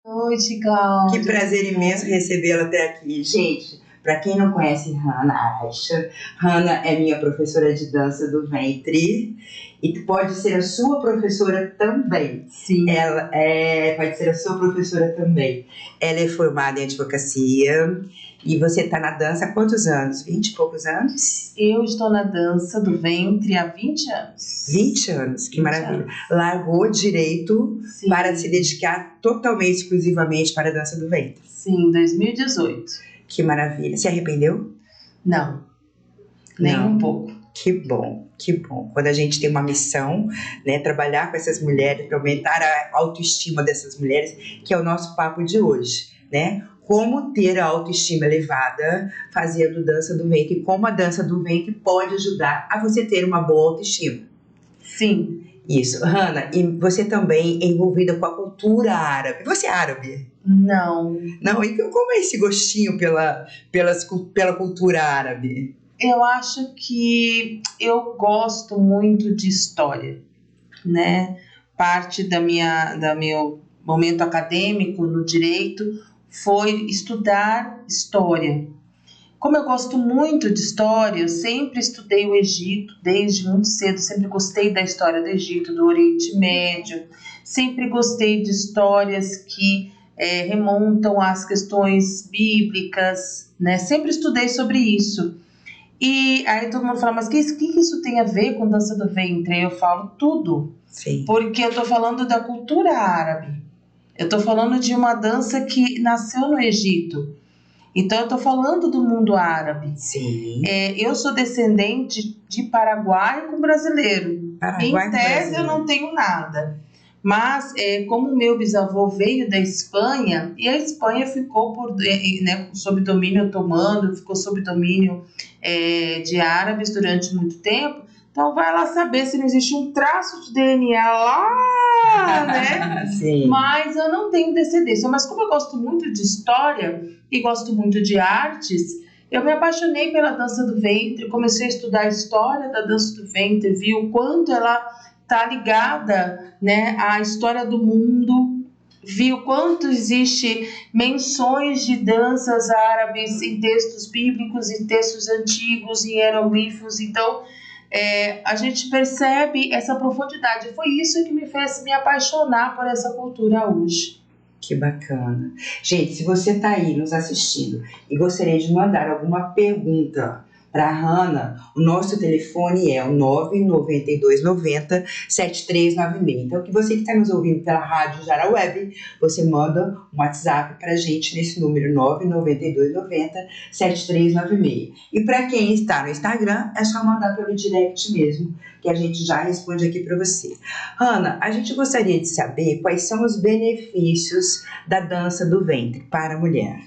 Noite, Que Cláudia. prazer imenso recebê-la até aqui. Gente, para quem não conhece Hannah Aisha, Hannah é minha professora de dança do ventre e pode ser a sua professora também. Sim. Pode ser a sua professora também. Ela é formada em advocacia e você está na dança há quantos anos? 20 e poucos anos? Eu estou na dança do ventre há 20 anos. 20 anos, que 20 maravilha. anos. Largou direito Sim. para se dedicar totalmente, exclusivamente para a dança do ventre. Sim, 2018. Que maravilha. Se arrependeu? Não, nem Não. um pouco. Que bom, que bom. Quando a gente tem uma missão, né, trabalhar com essas mulheres, para aumentar a autoestima dessas mulheres, que é o nosso papo de hoje, né? Como ter a autoestima elevada fazendo dança do ventre e como a dança do ventre pode ajudar a você ter uma boa autoestima. Sim. Isso. Hannah, e você também é envolvida com a cultura árabe. Você é árabe? Não. Não, e como é esse gostinho pela cultura árabe? Eu acho que eu gosto muito de história, né? Parte do meu momento acadêmico no direito foi estudar história. Como eu gosto muito de história, eu sempre estudei o Egito desde muito cedo, sempre gostei da história do Egito, do Oriente Médio, sempre gostei de histórias que remontam às questões bíblicas, né? Sempre estudei sobre isso. E aí todo mundo fala, mas o que isso tem a ver com dança do ventre? Eu falo tudo. Sim. Porque eu estou falando da cultura árabe. Eu estou falando de uma dança que nasceu no Egito. Então eu estou falando do mundo árabe. Sim. Eu sou descendente de paraguaio com brasileiro. Paraguai Em com tese brasileiro. eu não tenho nada. Mas como meu bisavô veio da Espanha, e a Espanha ficou sob domínio otomano, ficou sob domínio de árabes durante muito tempo, então vai lá saber se não existe um traço de DNA lá, né? Sim. Mas eu não tenho descendência. Mas como eu gosto muito de história e gosto muito de artes, eu me apaixonei pela dança do ventre, comecei a estudar a história da dança do ventre, vi o quanto ela está ligada, né, à história do mundo, vi o quanto existe menções de danças árabes em textos bíblicos, em textos antigos, em hieroglifos. Então a gente percebe essa profundidade. Foi isso que me fez me apaixonar por essa cultura hoje. Que bacana. Gente, se você está aí nos assistindo e gostaria de mandar alguma pergunta para a Hannah, o nosso telefone é o 99290-7396. Então, que você que está nos ouvindo pela Rádio Jara Web, você manda um WhatsApp para a gente nesse número 99290-7396. E para quem está no Instagram, é só mandar pelo direct mesmo, que a gente já responde aqui para você. Hannah, a gente gostaria de saber quais são os benefícios da dança do ventre para a mulher.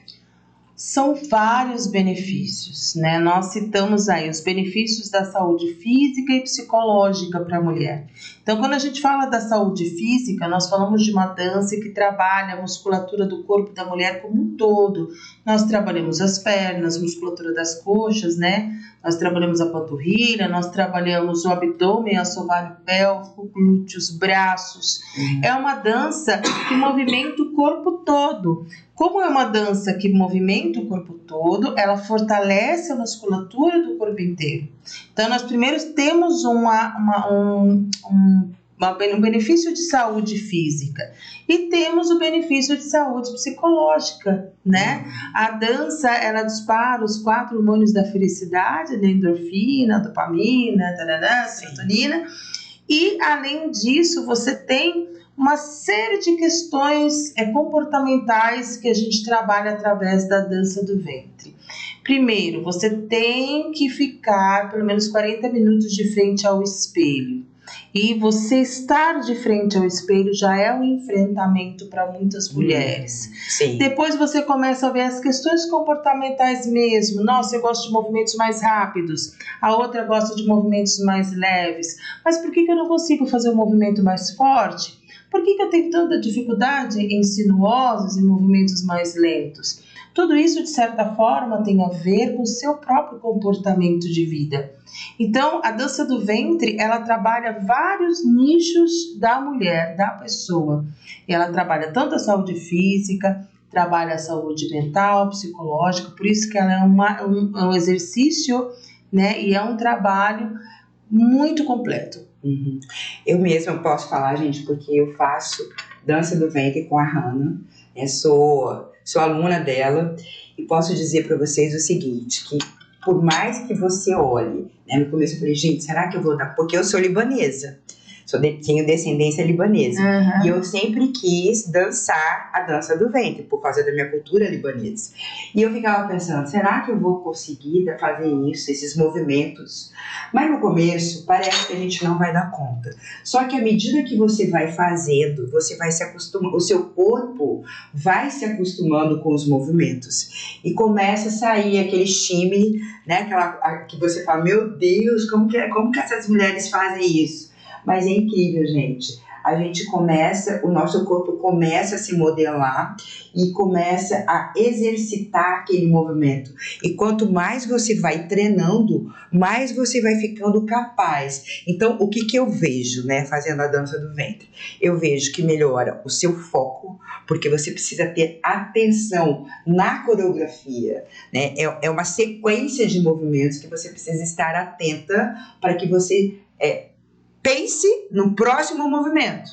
São vários benefícios, né? Nós citamos aí os benefícios da saúde física e psicológica para a mulher. Então, quando a gente fala da saúde física, nós falamos de uma dança que trabalha a musculatura do corpo da mulher como um todo. Nós trabalhamos as pernas, musculatura das coxas, né? Nós trabalhamos a panturrilha, nós trabalhamos o abdômen, assoalho pélvico, glúteos, braços. É uma dança que movimenta o corpo todo. Como é uma dança que movimenta o corpo todo, ela fortalece a musculatura do corpo inteiro. Então, nós primeiro temos um benefício de saúde física e temos o benefício de saúde psicológica, né? A dança, ela dispara os 4 hormônios da felicidade, né? Endorfina, dopamina, serotonina. E, além disso, você tem uma série de questões comportamentais que a gente trabalha através da dança do ventre. Primeiro, você tem que ficar pelo menos 40 minutos de frente ao espelho. E você estar de frente ao espelho já é um enfrentamento para muitas mulheres. Sim. Depois você começa a ver as questões comportamentais mesmo. Nossa, eu gosto de movimentos mais rápidos. A outra gosta de movimentos mais leves. Mas por que eu não consigo fazer um movimento mais forte? Por que eu tenho tanta dificuldade em sinuosos e movimentos mais lentos? Tudo isso, de certa forma, tem a ver com o seu próprio comportamento de vida. Então, a dança do ventre, ela trabalha vários nichos da mulher, da pessoa. Ela trabalha tanto a saúde física, trabalha a saúde mental, psicológica, por isso que ela é um exercício, né, e é um trabalho muito completo. Uhum. Eu mesma posso falar, gente, porque eu faço dança do ventre com a Hannah, né? Sou aluna dela e posso dizer para vocês o seguinte, que por mais que você olhe, né, no começo eu falei, gente, será que eu vou dar? Porque eu sou libanesa, tenho descendência libanesa, e eu sempre quis dançar a dança do ventre, por causa da minha cultura libanesa. E eu ficava pensando, será que eu vou conseguir fazer isso, esses movimentos? Mas no começo, parece que a gente não vai dar conta. Só que à medida que você vai fazendo, você vai se acostumando, o seu corpo vai se acostumando com os movimentos. E começa a sair aquele shimmy, né, que você fala, meu Deus, como que essas mulheres fazem isso? Mas é incrível, gente. A gente o nosso corpo começa a se modelar e começa a exercitar aquele movimento. E quanto mais você vai treinando, mais você vai ficando capaz. Então, o que eu vejo, né, fazendo a dança do ventre? Eu vejo que melhora o seu foco, porque você precisa ter atenção na coreografia, né? É uma sequência de movimentos que você precisa estar atenta para que você pense no próximo movimento,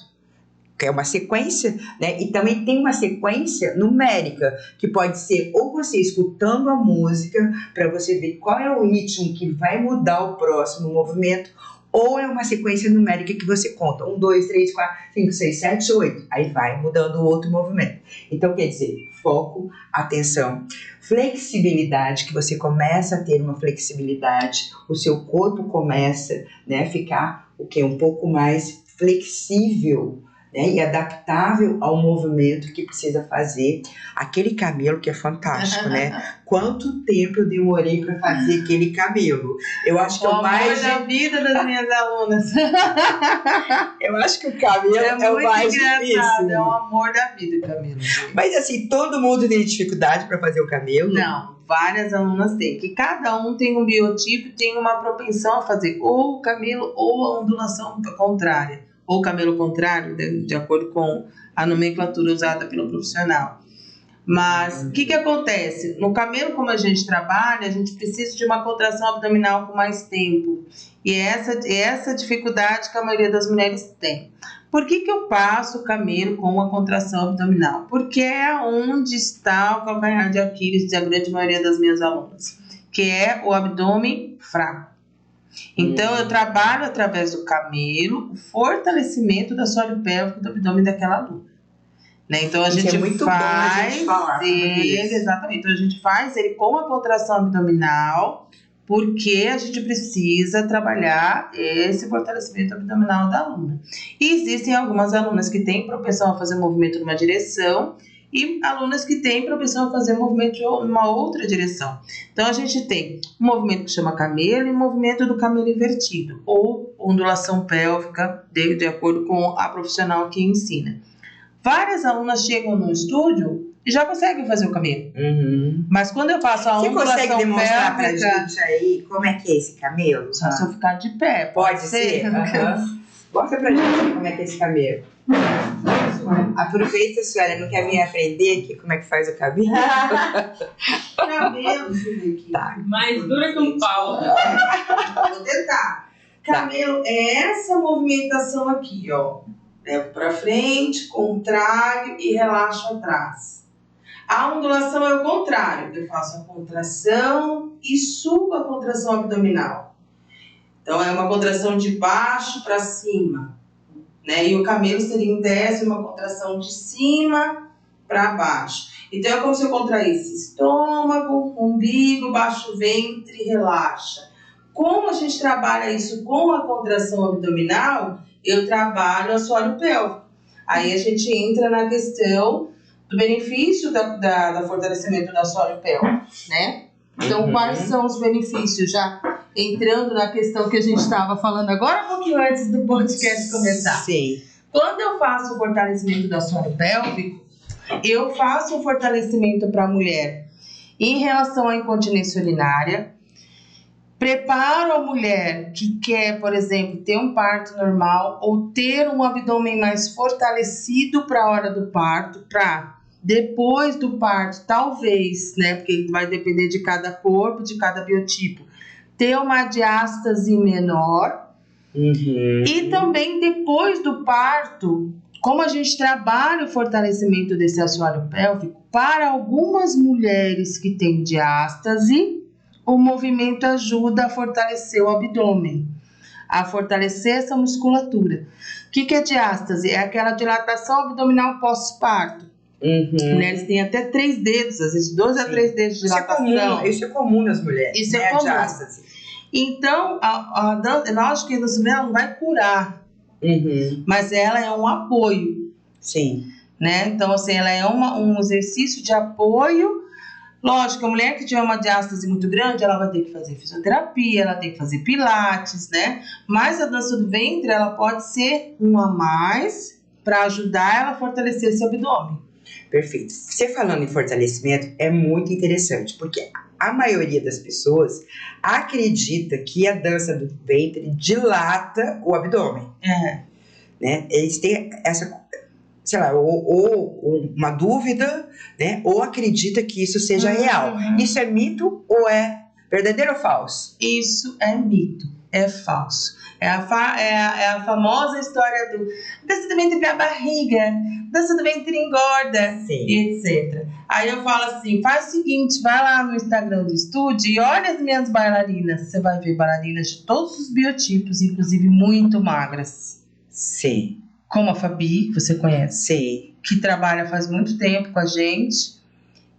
que é uma sequência, né? E também tem uma sequência numérica, que pode ser ou você escutando a música, para você ver qual é o ritmo que vai mudar o próximo movimento, ou é uma sequência numérica que você conta, 1, 2, 3, 4, 5, 6, 7, 8, aí vai mudando o outro movimento. Então, quer dizer, foco, atenção, flexibilidade, que você começa a ter uma flexibilidade, o seu corpo começa, né, a ficar um pouco mais flexível, né, e adaptável ao movimento que precisa fazer. Aquele camelo que é fantástico, né? Quanto tempo eu demorei para fazer aquele camelo? Eu acho que o amor da vida das minhas alunas. Eu acho que o camelo é o mais difícil. É o amor da vida, o camelo. Mas assim, todo mundo tem dificuldade para fazer o camelo? Não, várias alunas têm. Que cada um tem um biotipo, tem uma propensão a fazer ou o camelo ou a ondulação contrária. Ou camelo contrário, de acordo com a nomenclatura usada pelo profissional. Mas o que acontece? No camelo, como a gente trabalha, a gente precisa de uma contração abdominal com mais tempo. E é essa dificuldade que a maioria das mulheres tem. Por que eu passo o camelo com a contração abdominal? Porque é onde está o calcanhar de Aquiles da grande maioria das minhas alunas, que é o abdômen fraco. Então, eu trabalho através do camelo o fortalecimento da assoalho pélvico do abdômen daquela aluna. Né? Então, a gente faz ele, exatamente. Então, a gente faz ele com a contração abdominal, porque a gente precisa trabalhar esse fortalecimento abdominal da aluna. E existem algumas alunas que têm propensão a fazer movimento numa direção e alunas que têm propensão a fazer movimento numa outra direção. Então, a gente tem um movimento que chama camelo e um movimento do camelo invertido, ou ondulação pélvica, de acordo com a profissional que ensina. Várias alunas chegam no estúdio e já conseguem fazer o camelo. Mas quando eu faço a ondulação pélvica... Você consegue demonstrar pra gente aí como é que é esse camelo? Só se eu ficar de pé. Pode ser? Mostra pra gente como é que é esse camelo. Aproveita, Sueli, não quer vir aprender aqui como é que faz o cabelo? Camelo, deixa eu ver aqui. Tá. Mais dura que um pau. Vou tentar. Camelo é essa movimentação aqui, ó. Levo pra frente, contraio e relaxo atrás. A ondulação é o contrário. Eu faço a contração e subo a contração abdominal. Então, é uma contração de baixo para cima, né? E o camelo seria em tese uma contração de cima para baixo. Então, é como se eu contraísse estômago, umbigo, baixo ventre, relaxa. Como a gente trabalha isso com a contração abdominal, eu trabalho o assoalho pélvico. Aí a gente entra na questão do benefício da fortalecimento do assoalho pélvico, né? Então, quais são os benefícios? Já entrando na questão que a gente estava falando agora, um pouquinho antes do podcast começar. Sim. Quando eu faço o fortalecimento do assoalho pélvico, eu faço o fortalecimento para a mulher Em relação à incontinência urinária, preparo a mulher que quer, por exemplo, ter um parto normal ou ter um abdômen mais fortalecido para a hora do parto, para depois do parto, talvez, né, porque vai depender de cada corpo, de cada biotipo, ter uma diástase menor. E também depois do parto, como a gente trabalha o fortalecimento desse assoalho pélvico, para algumas mulheres que têm diástase, o movimento ajuda a fortalecer o abdômen, a fortalecer essa musculatura. O que é diástase? É aquela dilatação abdominal pós-parto. Mulheres têm até 3 dedos, às vezes 2 a 3 dedos de dilatação. Isso é comum nas mulheres. Isso é comum. Diástase. Então, a dança, lógico que ela não vai curar, mas ela é um apoio. Sim. Né? Então, assim, ela é um exercício de apoio. Lógico, a mulher que tiver uma diástase muito grande, ela vai ter que fazer fisioterapia, ela tem que fazer pilates, né? Mas a dança do ventre, ela pode ser um a mais para ajudar ela a fortalecer esse abdômen. Perfeito. Você falando em fortalecimento é muito interessante, porque a maioria das pessoas acredita que a dança do ventre dilata o abdômen. Né? Eles têm essa, sei lá, ou uma dúvida, né? Ou acredita que isso seja real. Isso é mito ou é verdadeiro ou falso? Isso é mito, é falso. É a famosa história do dança do ventre pra barriga, dança do ventre engorda, e etc. Aí eu falo assim, faz o seguinte, vai lá no Instagram do estúdio e olha as minhas bailarinas. Você vai ver bailarinas de todos os biotipos, inclusive muito magras. Sim. Como a Fabi, que você conhece. Sim. Que trabalha faz muito tempo com a gente.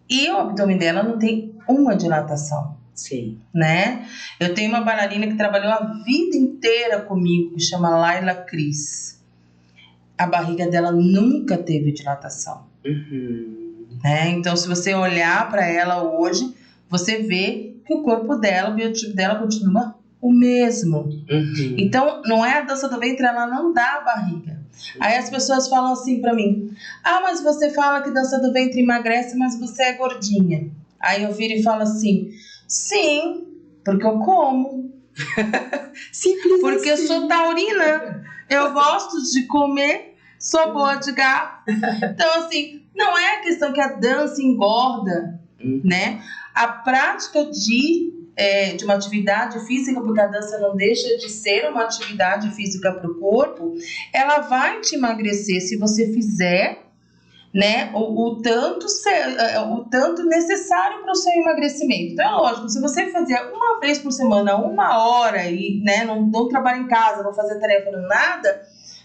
E o abdômen dela não tem uma dilatação. Sim. Né? Eu tenho uma bailarina que trabalhou a vida inteira comigo, que chama Laila Cris. A barriga dela nunca teve dilatação. Né? Então, se você olhar para ela hoje, você vê que o corpo dela, o biotipo dela continua o mesmo. Então, não é a dança do ventre, ela não dá a barriga. Aí as pessoas falam assim para mim, mas você fala que dança do ventre emagrece, mas você é gordinha. Aí eu viro e falo assim, sim, porque eu como. Simples porque assim. Eu sou taurina. Eu gosto de comer, sou boa de gato. Então, assim, não é a questão que a dança engorda, né? A prática de uma atividade física, porque a dança não deixa de ser uma atividade física para o corpo, ela vai te emagrecer se você fizer, né, o tanto necessário para o seu emagrecimento. Então é lógico, se você fizer uma vez por semana, 1 hora e, né, não trabalhar em casa, não fazer tarefa, não nada,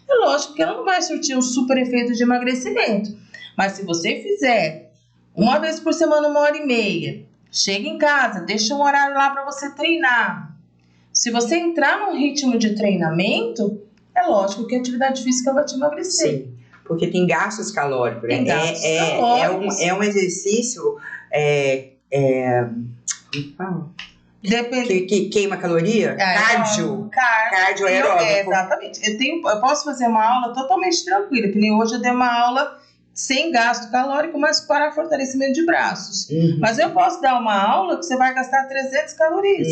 é lógico que ela não vai surtir um super efeito de emagrecimento. Mas se você fizer uma vez por semana, 1h30, chega em casa, deixa um horário lá para você treinar. Se você entrar num ritmo de treinamento, é lógico que a atividade física vai te emagrecer. Sim. Porque tem gastos calóricos, né? Tem gastos calóricos. É um exercício como fala? Que queima caloria? Cardio aeróbico. Exatamente. Eu posso fazer uma aula totalmente tranquila, que nem hoje eu dei uma aula sem gasto calórico, mas para fortalecimento de braços. Mas eu posso dar uma aula que você vai gastar 300 calorias.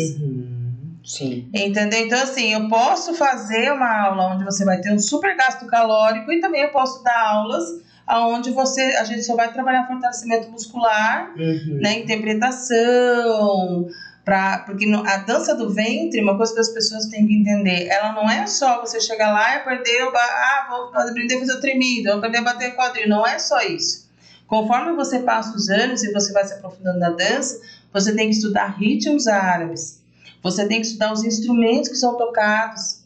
Sim. Entendeu? Então, assim, eu posso fazer uma aula onde você vai ter um super gasto calórico e também eu posso dar aulas onde a gente só vai trabalhar fortalecimento muscular, né, interpretação, porque a dança do ventre, uma coisa que as pessoas têm que entender, ela não é só você chegar lá e perder, vou aprender a fazer o tremido, vou aprender a bater quadril, não é só isso. Conforme você passa os anos e você vai se aprofundando na dança, você tem que estudar ritmos árabes. Você tem que estudar os instrumentos que são tocados.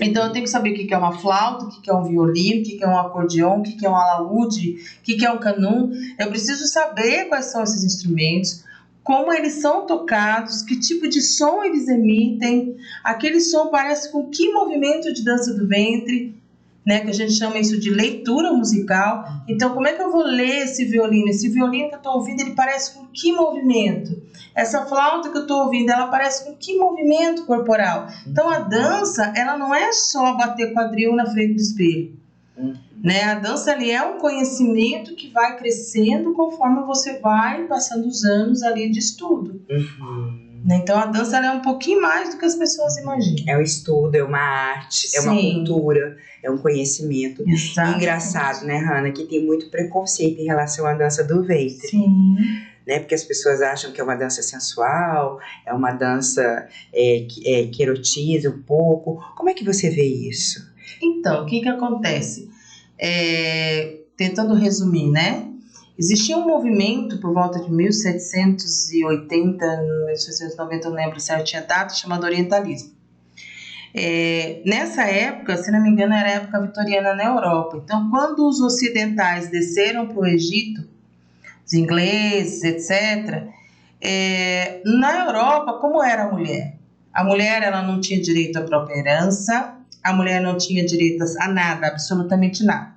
Então eu tenho que saber o que é uma flauta, o que é um violino, o que é um acordeão, o que é um alaúde, o que é um canum. Eu preciso saber quais são esses instrumentos, como eles são tocados, que tipo de som eles emitem. Aquele som parece com que movimento de dança do ventre, né, que a gente chama isso de leitura musical. Então, como é que eu vou ler esse violino? Esse violino que eu estou ouvindo, ele parece com que movimento? Essa flauta que eu estou ouvindo, ela parece com que movimento corporal? Então, a dança, ela não é só bater quadril na frente do espelho. Né? A dança ali é um conhecimento que vai crescendo conforme você vai passando os anos ali de estudo. Né? Então a dança ela é um pouquinho mais do que as pessoas imaginam. É um estudo, é uma arte, é uma cultura, é um conhecimento. Exato. Engraçado, né, Hannah, que tem muito preconceito em relação à dança do ventre. Sim. Né? Porque as pessoas acham que é uma dança sensual, é uma dança que erotiza um pouco. Como é que você vê isso? Então, o que acontece? Tentando resumir, né? Existia um movimento por volta de 1780, 1790, não lembro certinho a data, chamado Orientalismo. Nessa época, se não me engano, era a época vitoriana na Europa. Então, quando os ocidentais desceram para o Egito, os ingleses, etc., na Europa, como era a mulher? A mulher ela não tinha direito à própria herança, a mulher não tinha direito a nada, absolutamente nada.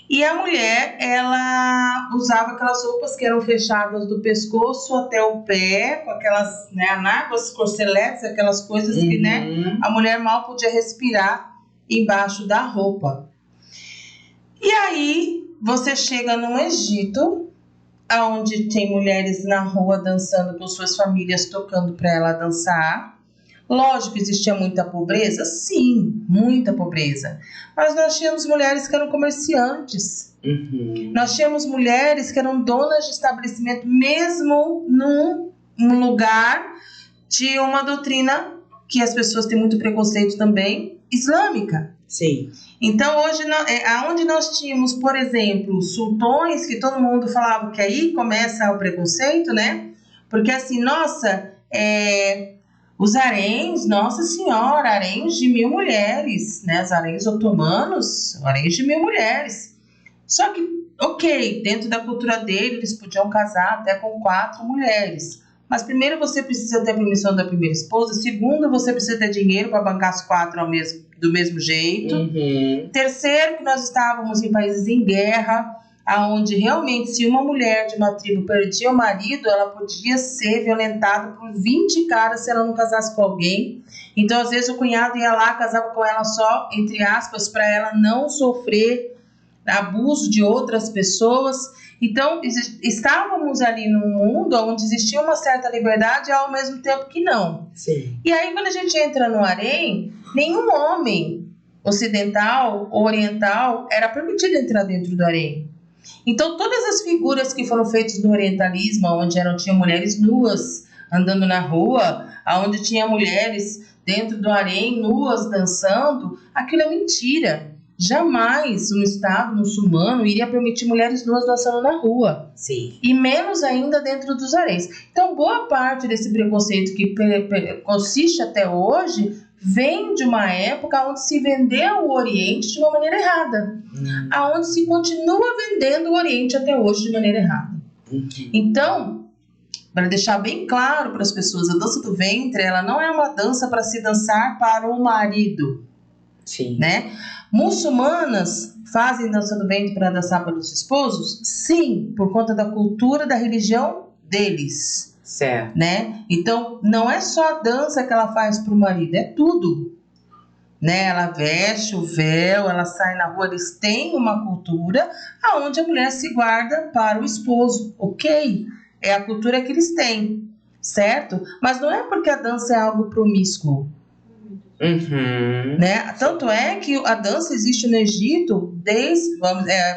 E a mulher, ela usava aquelas roupas que eram fechadas do pescoço até o pé, com aquelas, né, anáguas, corceletes, aquelas coisas que, né, a mulher mal podia respirar embaixo da roupa. E aí, você chega no Egito, onde tem mulheres na rua dançando com suas famílias, tocando para ela dançar. Lógico, existia muita pobreza? Sim, muita pobreza. Mas nós tínhamos mulheres que eram comerciantes. Nós tínhamos mulheres que eram donas de estabelecimento, mesmo num lugar de uma doutrina que as pessoas têm muito preconceito também, islâmica. Sim. Então, hoje, onde nós tínhamos, por exemplo, sultões, que todo mundo falava que aí começa o preconceito, né? Porque assim, nossa, os haréns, nossa senhora, haréns de 1000 mulheres, né? Os haréns otomanos, haréns de 1000 mulheres. Só que, ok, dentro da cultura dele, eles podiam casar até com 4 mulheres. Mas primeiro você precisa ter a permissão da primeira esposa. Segundo, você precisa ter dinheiro para bancar as 4 do mesmo jeito. Terceiro, que nós estávamos em países em guerra, onde realmente se uma mulher de uma tribo perdia o marido, ela podia ser violentada por 20 caras se ela não casasse com alguém. Então, às vezes, o cunhado ia lá, casava com ela só, entre aspas, para ela não sofrer abuso de outras pessoas. Então, estávamos ali num mundo onde existia uma certa liberdade ao mesmo tempo que não. Sim. E aí, quando a gente entra no harém, nenhum homem ocidental ou oriental era permitido entrar dentro do harém. Então, todas as figuras que foram feitas no orientalismo, onde tinha mulheres nuas andando na rua, onde tinha mulheres dentro do harém nuas dançando, aquilo é mentira. Jamais um Estado muçulmano iria permitir mulheres nuas dançando na rua. Sim. E menos ainda dentro dos haréns. Então, boa parte desse preconceito que consiste até hoje vem de uma época onde se vendeu o Oriente de uma maneira errada. Onde se continua vendendo o Oriente até hoje de maneira errada. Então, para deixar bem claro para as pessoas, a dança do ventre, ela não é uma dança para se dançar para o marido. Sim. Né? Muçulmanas fazem dança do ventre para dançar pelos esposos? Sim, por conta da cultura, da religião deles. Certo. Né? Então, não é só a dança que ela faz para o marido, é tudo. Né? Ela veste o véu, ela sai na rua, eles têm uma cultura onde a mulher se guarda para o esposo. Ok, é a cultura que eles têm, certo? Mas não é porque a dança é algo promíscuo. Né? Tanto é que a dança existe no Egito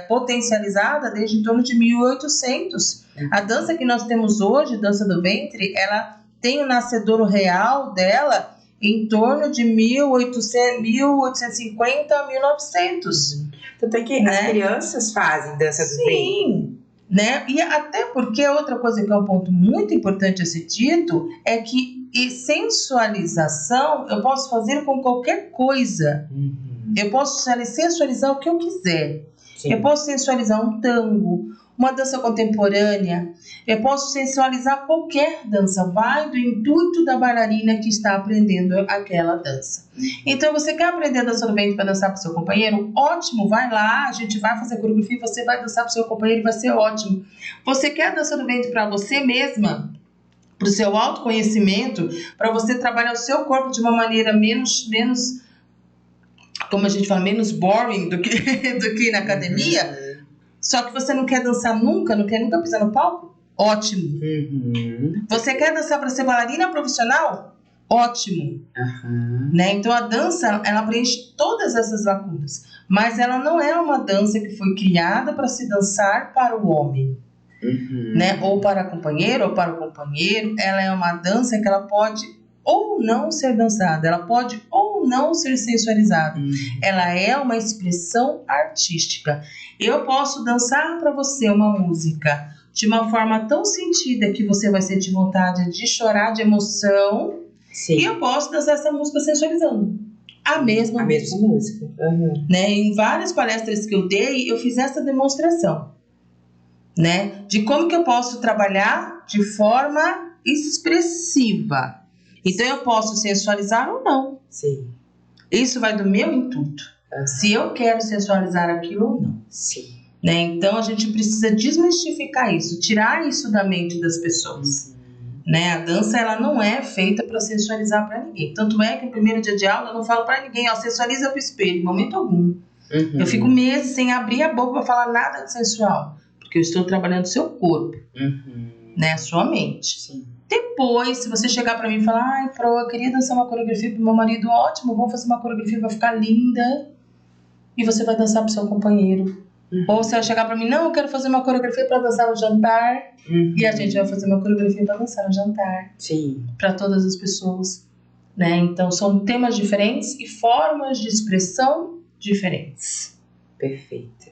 potencializada desde em torno de 1800. A dança que nós temos hoje, dança do ventre, ela tem o nascedouro real dela em torno de 1850 a 1900. Tanto é que as crianças fazem dança do ventre. Sim, né? E até porque outra coisa que é um ponto muito importante a ser dito é que sensualização eu posso fazer com qualquer coisa. Eu posso sensualizar o que eu quiser. Sim. Eu posso sensualizar um tango, uma dança contemporânea. Eu posso sensualizar qualquer dança. Vai do intuito da bailarina que está aprendendo aquela dança. Então, você quer aprender a dança do ventre para dançar para o seu companheiro? Ótimo, vai lá, a gente vai fazer coreografia, você vai dançar para o seu companheiro e vai ser ótimo. Você quer a dança do ventre para você mesma? Para o seu autoconhecimento, para você trabalhar o seu corpo de uma maneira menos como a gente fala, menos boring do que na academia, só que você não quer dançar nunca, não quer nunca pisar no palco? Ótimo. Você quer dançar para ser bailarina profissional? Ótimo. Né? Então a dança, ela preenche todas essas lacunas, mas ela não é uma dança que foi criada para se dançar para o homem, né? Ou para a companheira ou para o companheiro. Ela é uma dança que ela pode ou não ser dançada, ela pode ou não ser sensualizada. Ela é uma expressão artística. Eu posso dançar para você uma música de uma forma tão sentida que você vai sentir vontade de chorar de emoção. Sim. E eu posso dançar essa música sensualizando. A mesma música. Né? Em várias palestras que eu dei, eu fiz essa demonstração, né? De como que eu posso trabalhar de forma expressiva. Então eu posso sensualizar ou não. Sim. Isso vai do meu intuito. Se eu quero sensualizar aquilo ou não. Sim. Né? Então a gente precisa desmistificar isso, tirar isso da mente das pessoas. Né? A dança, ela não é feita para sensualizar para ninguém. Tanto é que no primeiro dia de aula eu não falo para ninguém, ó, sensualiza pro espelho, em momento algum. Eu fico meses sem abrir a boca para falar nada de sensual, porque eu estou trabalhando o seu corpo, né? A sua mente. Sim. Depois, se você chegar para mim e falar, ai, Pro, eu queria dançar uma coreografia pro meu marido, ótimo, vamos fazer uma coreografia, vai ficar linda, e você vai dançar pro seu companheiro. Ou você vai chegar pra mim, não, eu quero fazer uma coreografia pra dançar no jantar. E a gente vai fazer uma coreografia pra dançar no jantar. Sim. Pra todas as pessoas. Né? Então, são temas diferentes e formas de expressão diferentes. Perfeito.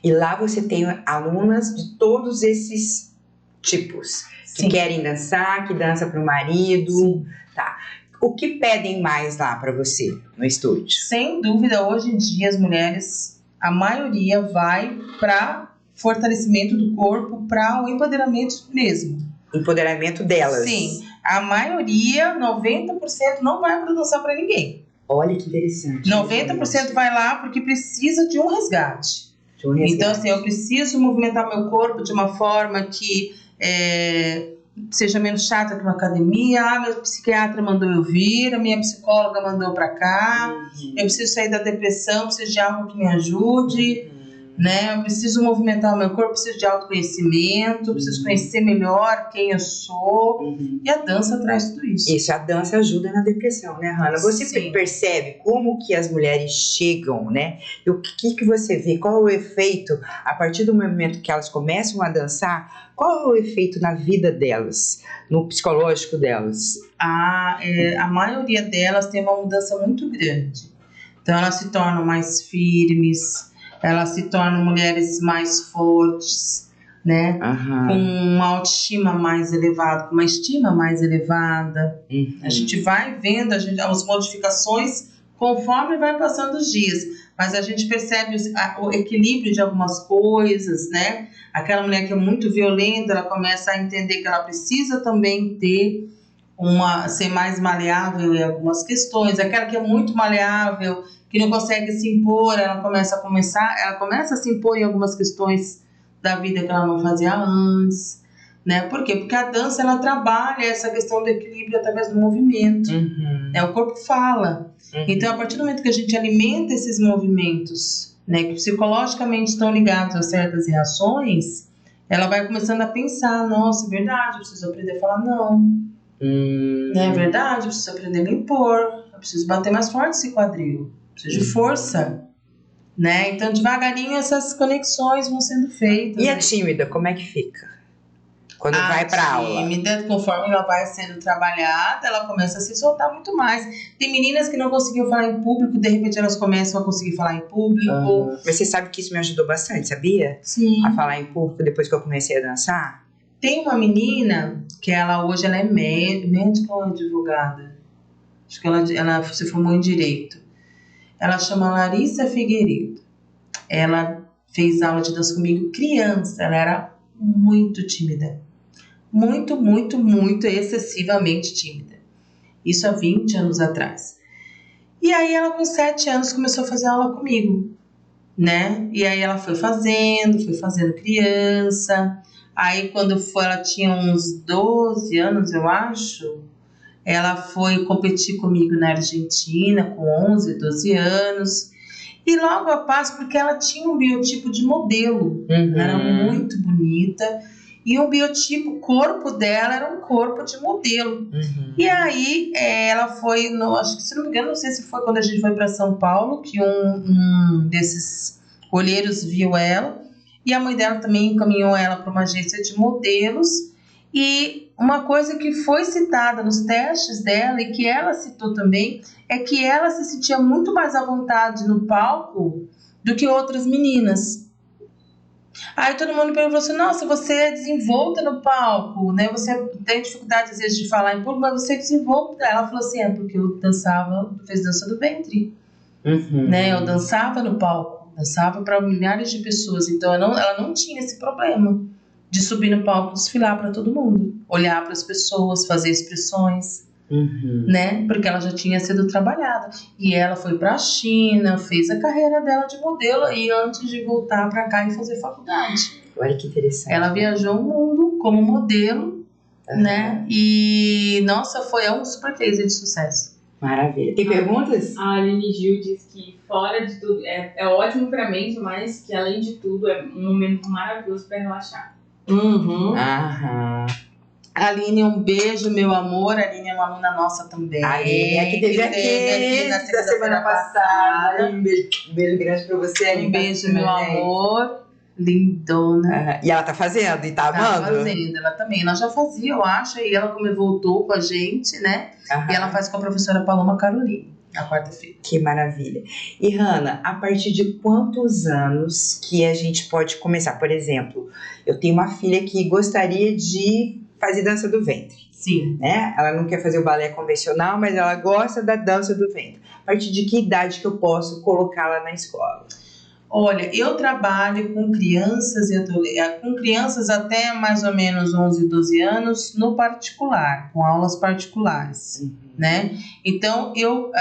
E lá você tem alunas de todos esses tipos. Sim. Que querem dançar, que dançam pro marido. Sim. Tá. O que pedem mais lá pra você, no estúdio? Sem dúvida, hoje em dia, as mulheres... A maioria vai para fortalecimento do corpo, para o empoderamento mesmo. Empoderamento delas. Sim. A maioria, 90%, não vai para dançar para ninguém. Olha que interessante. 90% vai lá porque precisa de um resgate. Então, assim, eu preciso movimentar meu corpo de uma forma que seja menos chata que uma academia. Ah, meu psiquiatra mandou eu vir, a minha psicóloga mandou pra cá. Eu preciso sair da depressão, preciso de algo que me ajude, né? Eu preciso movimentar o meu corpo, preciso de autoconhecimento, preciso conhecer melhor quem eu sou. E a dança traz tudo isso. Isso, a dança ajuda na depressão, né, Hanna? Você Sim. percebe como que as mulheres chegam, né? E o que você vê? Qual é o efeito, a partir do momento que elas começam a dançar, qual é o efeito na vida delas, no psicológico delas? A maioria delas tem uma mudança muito grande. Então, elas se tornam mais firmes, elas se tornam mulheres mais fortes, né? Com uma autoestima mais elevada, com uma estima mais elevada. A gente vai vendo as modificações conforme vai passando os dias, mas a gente percebe o equilíbrio de algumas coisas, né? Aquela mulher que é muito violenta, ela começa a entender que ela precisa também ser mais maleável em algumas questões. Aquela que é muito maleável, que não consegue se impor, ela começa a se impor em algumas questões da vida que ela não fazia antes, né? Por quê? Porque a dança, ela trabalha essa questão do equilíbrio através do movimento. O corpo fala. Então, a partir do momento que a gente alimenta esses movimentos, né, que psicologicamente estão ligados a certas reações, ela vai começando a pensar, nossa, é verdade, eu preciso aprender a falar não. É verdade, eu preciso aprender a me impor, eu preciso bater mais forte esse quadril, eu preciso de força. Né? Então, devagarinho, essas conexões vão sendo feitas. E a tímida, como é que fica? Quando vai pra aula? A tímida, conforme ela vai sendo trabalhada, ela começa a se soltar muito mais. Tem meninas que não conseguiam falar em público, de repente elas começam a conseguir falar em público. Mas você sabe que isso me ajudou bastante, sabia? Sim. A falar em público depois que eu comecei a dançar? Tem uma menina que hoje ela é médica ou advogada? Acho que ela se formou em Direito. Ela chama Larissa Figueiredo. Ela fez aula de dança comigo criança. Ela era muito tímida. Muito, muito, muito excessivamente tímida. Isso há 20 anos atrás. E aí ela com 7 anos começou a fazer aula comigo, né? E aí ela foi fazendo criança. Aí quando ela tinha uns 12 anos, eu acho, Ela foi competir comigo na Argentina com 11, 12 anos. E logo após, porque ela tinha um biotipo de modelo, era muito bonita. E o biotipo, o corpo dela era um corpo de modelo. E aí, ela foi, acho que se não me engano, não sei se foi quando a gente foi para São Paulo, que um desses olheiros viu ela. E a mãe dela também encaminhou ela para uma agência de modelos. E uma coisa que foi citada nos testes dela e que ela citou também é que ela se sentia muito mais à vontade no palco do que outras meninas. Aí todo mundo perguntou assim, nossa, você é desenvolta no palco, né? Você tem dificuldade às vezes de falar em público, mas você é desenvolta. Ela falou assim, porque eu fiz dança do ventre, né? Eu dançava no palco, dançava para milhares de pessoas, então ela não tinha esse problema de subir no palco, desfilar para todo mundo, olhar para as pessoas, fazer expressões, né? Porque ela já tinha sido trabalhada. E ela foi para a China, fez a carreira dela de modelo e antes de voltar para cá e fazer faculdade. Olha que interessante. Ela viajou o mundo como modelo, né? E nossa, é um super case de sucesso. Maravilha. Tem perguntas? A Aline Gil diz que fora de tudo é ótimo para a mente, mas que além de tudo é um momento maravilhoso para relaxar. Aline, um beijo, meu amor. A Aline é uma aluna nossa também. A Aline é que teve aqui na semana passada. Um beijo grande pra você, Aline. Um beijo, meu amor. Lindona. E ela tá fazendo e tá amando? Tá fazendo, ela também. Ela já fazia, eu acho, e ela como voltou com a gente, né? E ela faz com a professora Paloma Caroline, na quarta-feira. Que maravilha. E Hanna, a partir de quantos anos que a gente pode começar? Por exemplo, eu tenho uma filha que gostaria de fazer dança do ventre. Sim. Né? Ela não quer fazer o balé convencional, mas ela gosta da dança do ventre. A partir de que idade que eu posso colocá-la na escola? Olha, eu trabalho com crianças e com crianças até mais ou menos 11, 12 anos no particular, com aulas particulares, né? Então, eu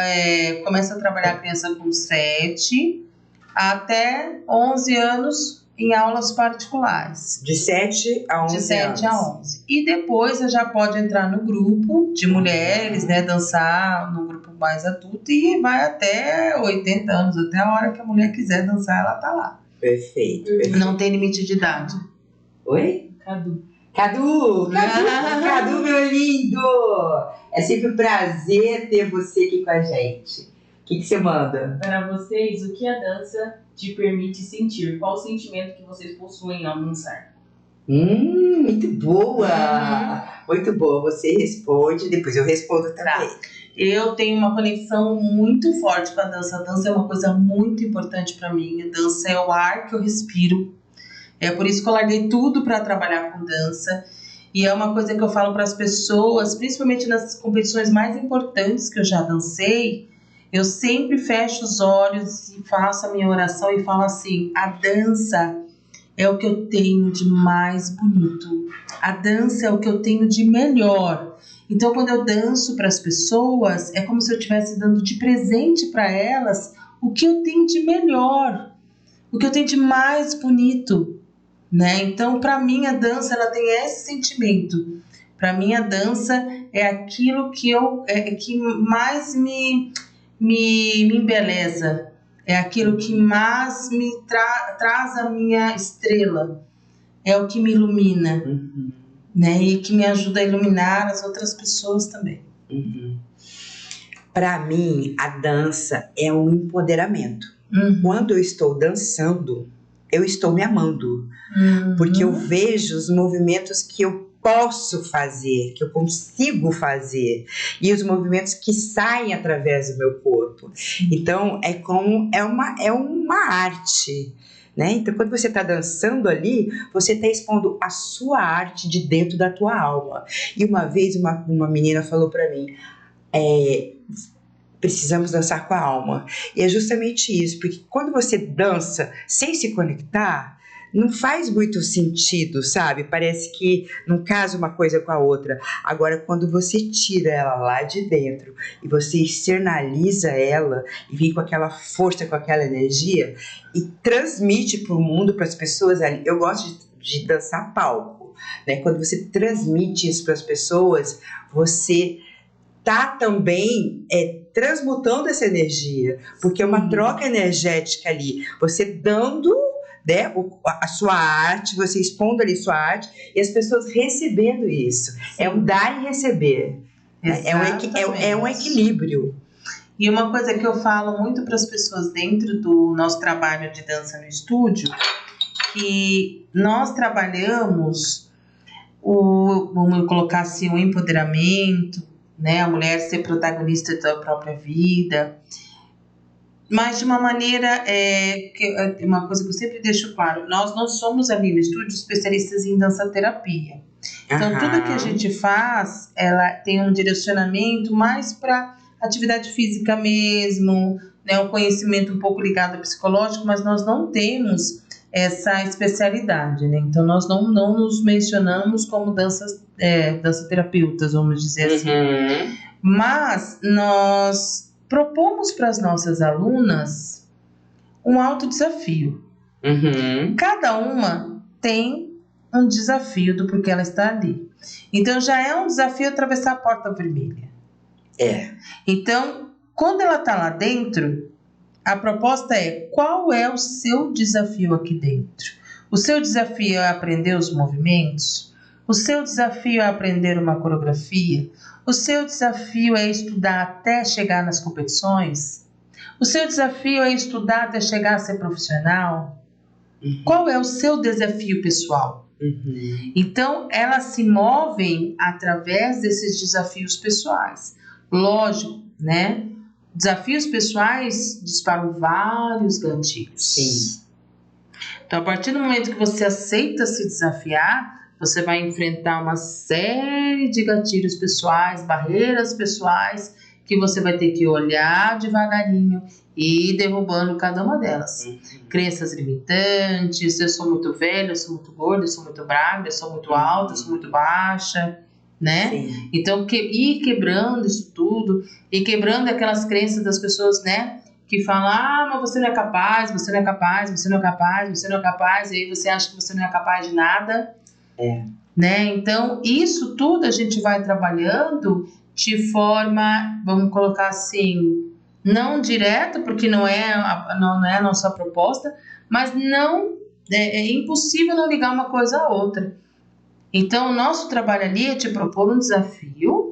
começo a trabalhar a criança com 7 até 11 anos em aulas particulares. De 7 a 11 De 7 anos. a 11. E depois você já pode entrar no grupo de mulheres, né? Dançar no grupo mais adulto e vai até 80 anos, até a hora que a mulher quiser dançar, ela tá lá. Perfeito. Não tem limite de idade. Oi? Cadu, meu lindo! É sempre um prazer ter você aqui com a gente. O que você manda? Para vocês, o que a dança te permite sentir? Qual o sentimento que vocês possuem ao dançar? Muito boa! Muito boa. Você responde, depois eu respondo também. Eu tenho uma conexão muito forte com a dança. A dança é uma coisa muito importante para mim. A dança é o ar que eu respiro. É por isso que eu larguei tudo para trabalhar com dança. E é uma coisa que eu falo para as pessoas, principalmente nas competições mais importantes que eu já dancei. Eu sempre fecho os olhos e faço a minha oração e falo assim: a dança é o que eu tenho de mais bonito. A dança é o que eu tenho de melhor. Então, quando eu danço para as pessoas, é como se eu estivesse dando de presente para elas o que eu tenho de melhor, o que eu tenho de mais bonito, né? Então, para mim, a dança ela tem esse sentimento. Para mim, a dança é aquilo que que mais me embeleza, é aquilo que mais me traz a minha estrela, é o que me ilumina, né? E que me ajuda a iluminar as outras pessoas também. Para mim, a dança é um empoderamento. Quando eu estou dançando, eu estou me amando, porque eu vejo os movimentos que eu posso fazer, que eu consigo fazer, e os movimentos que saem através do meu corpo. Então, é uma arte, né? Então, quando você está dançando ali, você está expondo a sua arte de dentro da tua alma. E uma vez uma menina falou para mim, precisamos dançar com a alma. E é justamente isso, porque quando você dança sem se conectar, não faz muito sentido, sabe? Parece que não casa uma coisa com a outra. Agora, quando você tira ela lá de dentro e você externaliza ela e vem com aquela força, com aquela energia e transmite para o mundo, para as pessoas ali. Eu gosto de dançar palco, né? Quando você transmite isso para as pessoas, você tá também transmutando essa energia, porque é uma troca energética ali, você dando, né, a sua arte, você expondo ali sua arte e as pessoas recebendo isso. É um dar e receber. É um equilíbrio. E uma coisa que eu falo muito para as pessoas dentro do nosso trabalho de dança no estúdio, que nós trabalhamos vamos colocar assim, o empoderamento, né, a mulher ser protagonista da própria vida, mas de uma maneira, uma coisa que eu sempre deixo claro, nós não somos ali no estúdio especialistas em dança-terapia. Então, tudo que a gente faz, ela tem um direcionamento mais para atividade física mesmo, né, um conhecimento um pouco ligado ao psicológico, mas nós não temos essa especialidade, né? Então, nós não nos mencionamos como dança-terapeutas, vamos dizer assim. Mas nós propomos para as nossas alunas um autodesafio. Cada uma tem um desafio do porquê ela está ali. Então, já é um desafio atravessar a porta vermelha. Então, quando ela está lá dentro, a proposta é: qual é o seu desafio aqui dentro? O seu desafio é aprender os movimentos? O seu desafio é aprender uma coreografia? O seu desafio é estudar até chegar nas competições? O seu desafio é estudar até chegar a ser profissional? Qual é o seu desafio pessoal? Então, elas se movem através desses desafios pessoais. Lógico, né? Desafios pessoais disparam vários gatilhos. Então, a partir do momento que você aceita se desafiar, você vai enfrentar uma série de gatilhos pessoais, barreiras pessoais, que você vai ter que olhar devagarinho e ir derrubando cada uma delas. Crenças limitantes: eu sou muito velha, eu sou muito gorda, eu sou muito brava, eu sou muito alta, eu sou muito baixa, né? Então, ir quebrando isso tudo, e quebrando aquelas crenças das pessoas, né? Que falam: mas você não é capaz, você não é capaz, você não é capaz, você não é capaz, e aí você acha que você não é capaz de nada. Né? Então, isso tudo a gente vai trabalhando de forma, vamos colocar assim, não direta, porque não é a nossa proposta, mas não é impossível não ligar uma coisa à outra. Então, o nosso trabalho ali é te propor um desafio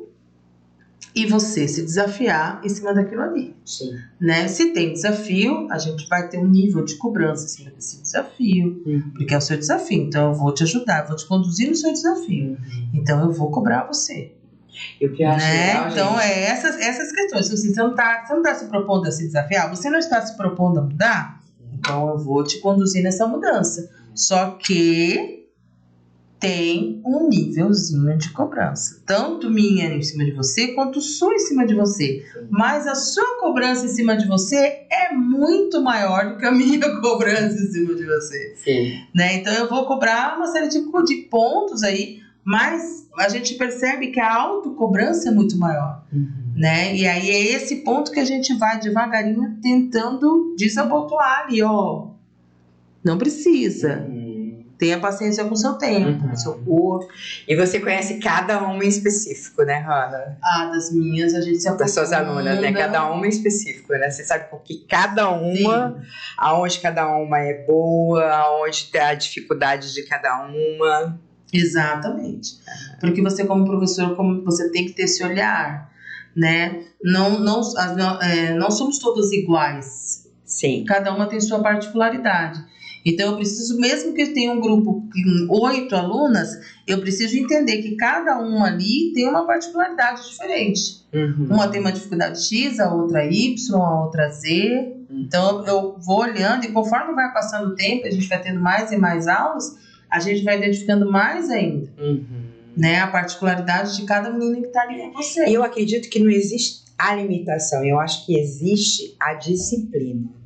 e você se desafiar em cima daquilo ali. Né? Se tem desafio, a gente vai ter um nível de cobrança em cima desse desafio, porque é o seu desafio. Então, eu vou te ajudar, eu vou te conduzir no seu desafio. Então, eu vou cobrar você. Eu que acho legal, então, gente. essas questões. Assim, você não tá se propondo a se desafiar, você não está se propondo a mudar, então eu vou te conduzir nessa mudança. Só que tem um nívelzinho de cobrança, tanto minha em cima de você, quanto sua em cima de você. Mas a sua cobrança em cima de você é muito maior do que a minha cobrança em cima de você. Né? Então, eu vou cobrar uma série de pontos aí, mas a gente percebe que a autocobrança é muito maior. Né? E aí é esse ponto que a gente vai devagarinho tentando desabotoar ali, ó. Não precisa. Tenha paciência com o seu tempo, com o seu corpo. E você conhece cada uma em específico, né, Hanna? Das minhas, a gente se aprofunda. Das suas alunas, né? Cada uma em específico, né? Você sabe porque cada uma, aonde cada uma é boa, aonde tem a dificuldade de cada uma. Exatamente. Porque você, como professor, você tem que ter esse olhar, né? Não somos todas iguais. Cada uma tem sua particularidade. Então, eu preciso, mesmo que eu tenha um grupo com 8 alunas, eu preciso entender que cada uma ali tem uma particularidade diferente. Uma tem uma dificuldade X, a outra Y, a outra Z. Então, eu vou olhando e conforme vai passando o tempo, a gente vai tendo mais e mais aulas, a gente vai identificando mais ainda. Né, a particularidade de cada menina que está ali com você. Eu acredito que não existe a limitação, eu acho que existe a disciplina.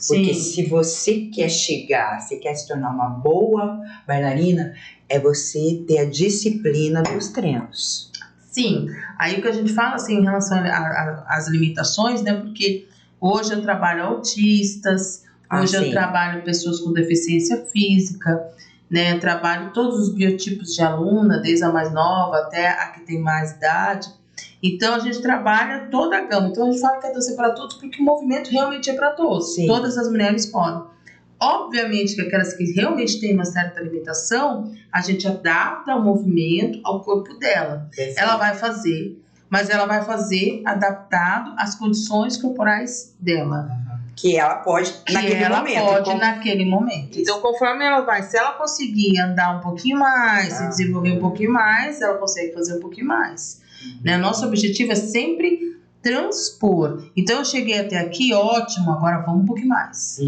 Porque se você quer chegar, se quer se tornar uma boa bailarina, é você ter a disciplina dos treinos. Aí o que a gente fala assim em relação às limitações, né? Porque hoje eu trabalho autistas, hoje eu trabalho pessoas com deficiência física, né? Eu trabalho todos os biotipos de aluna, desde a mais nova até a que tem mais idade. Então a gente trabalha toda a gama. Então a gente fala que a dança é para todos porque o movimento realmente é para todos. Sim. Todas as mulheres podem. Obviamente que aquelas que realmente têm uma certa limitação, a gente adapta o movimento ao corpo dela. Ela vai fazer, mas ela vai fazer adaptado às condições corporais dela. Que ela pode naquele momento. Então, conforme ela vai, se ela conseguir andar um pouquinho mais, se desenvolver um pouquinho mais, ela consegue fazer um pouquinho mais. Né? Nosso objetivo é sempre transpor. Então, eu cheguei até aqui, ótimo, agora vamos um pouquinho mais.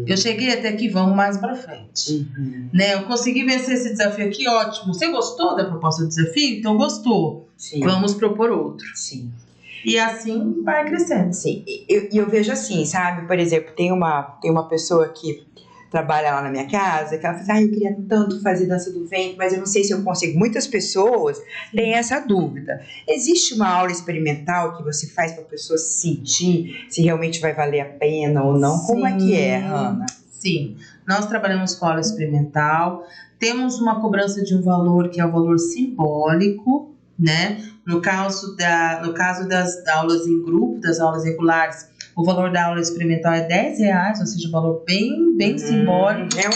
Eu cheguei até aqui, vamos mais pra frente. Né? Eu consegui vencer esse desafio aqui, ótimo. Você gostou da proposta do desafio? Então, gostou. Sim. Vamos propor outro. Sim. E assim vai crescendo. Sim, eu vejo assim, sabe? Por exemplo, tem uma pessoa que trabalha lá na minha casa, que ela fala, eu queria tanto fazer dança do ventre, mas eu não sei se eu consigo. Muitas pessoas têm essa dúvida. Existe uma aula experimental que você faz para a pessoa sentir se realmente vai valer a pena ou não? Sim. Como é que é, Ana? Sim, nós trabalhamos com aula experimental, temos uma cobrança de um valor que é o valor simbólico, né? No caso das aulas em grupo, das aulas regulares, o valor da aula experimental é R$10, ou seja, um valor bem simbólico. É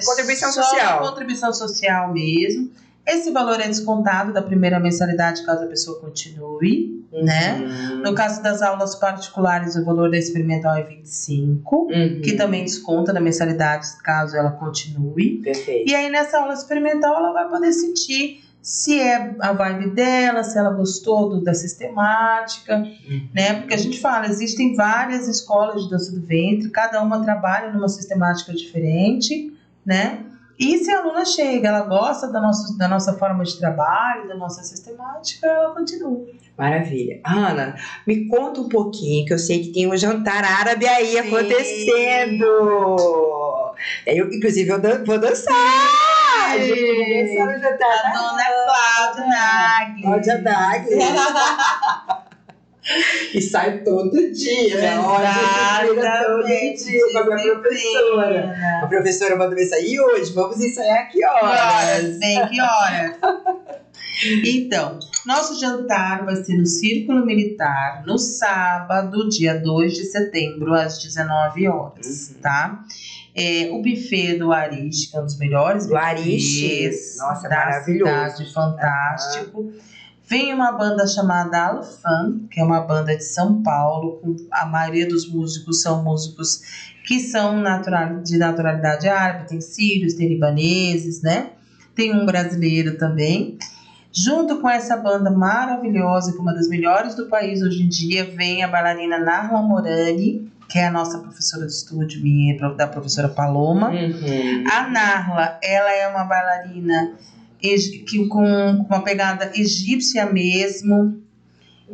contribuição só social. Contribuição social mesmo. Esse valor é descontado da primeira mensalidade caso a pessoa continue, né? No caso das aulas particulares, o valor da experimental é R$25, que também desconta da mensalidade caso ela continue. Perfeito. E aí nessa aula experimental ela vai poder sentir se é a vibe dela, se ela gostou da sistemática, né? Porque a gente fala, existem várias escolas de dança do ventre, cada uma trabalha numa sistemática diferente, né? E se a aluna chega, ela gosta da nossa forma de trabalho, da nossa sistemática, ela continua. Maravilha. Ana, me conta um pouquinho, que eu sei que tem um jantar árabe aí acontecendo. Inclusive, eu vou dançar. A gente vai dançar no jantar. A dona Cláudia Nagli. E sai todo dia, né? Todo dia com a minha professora. A professora mandou mensagem, e hoje? Vamos ensaiar que horas? Bem, que horas? Então, nosso jantar vai ser no Círculo Militar, no sábado, dia 2 de setembro, às 19 horas, tá? O buffet do Arish, que é um dos melhores buffets da cidade, fantástico. Vem uma banda chamada Alfan, que é uma banda de São Paulo, a maioria dos músicos são músicos que são de naturalidade árabe, tem sírios, tem libaneses, né? Tem um brasileiro também. Junto com essa banda maravilhosa, que é uma das melhores do país hoje em dia, vem a bailarina Narla Morani, que é a nossa professora de estúdio, minha, da professora Paloma. A Narla, ela é uma bailarina com uma pegada egípcia mesmo,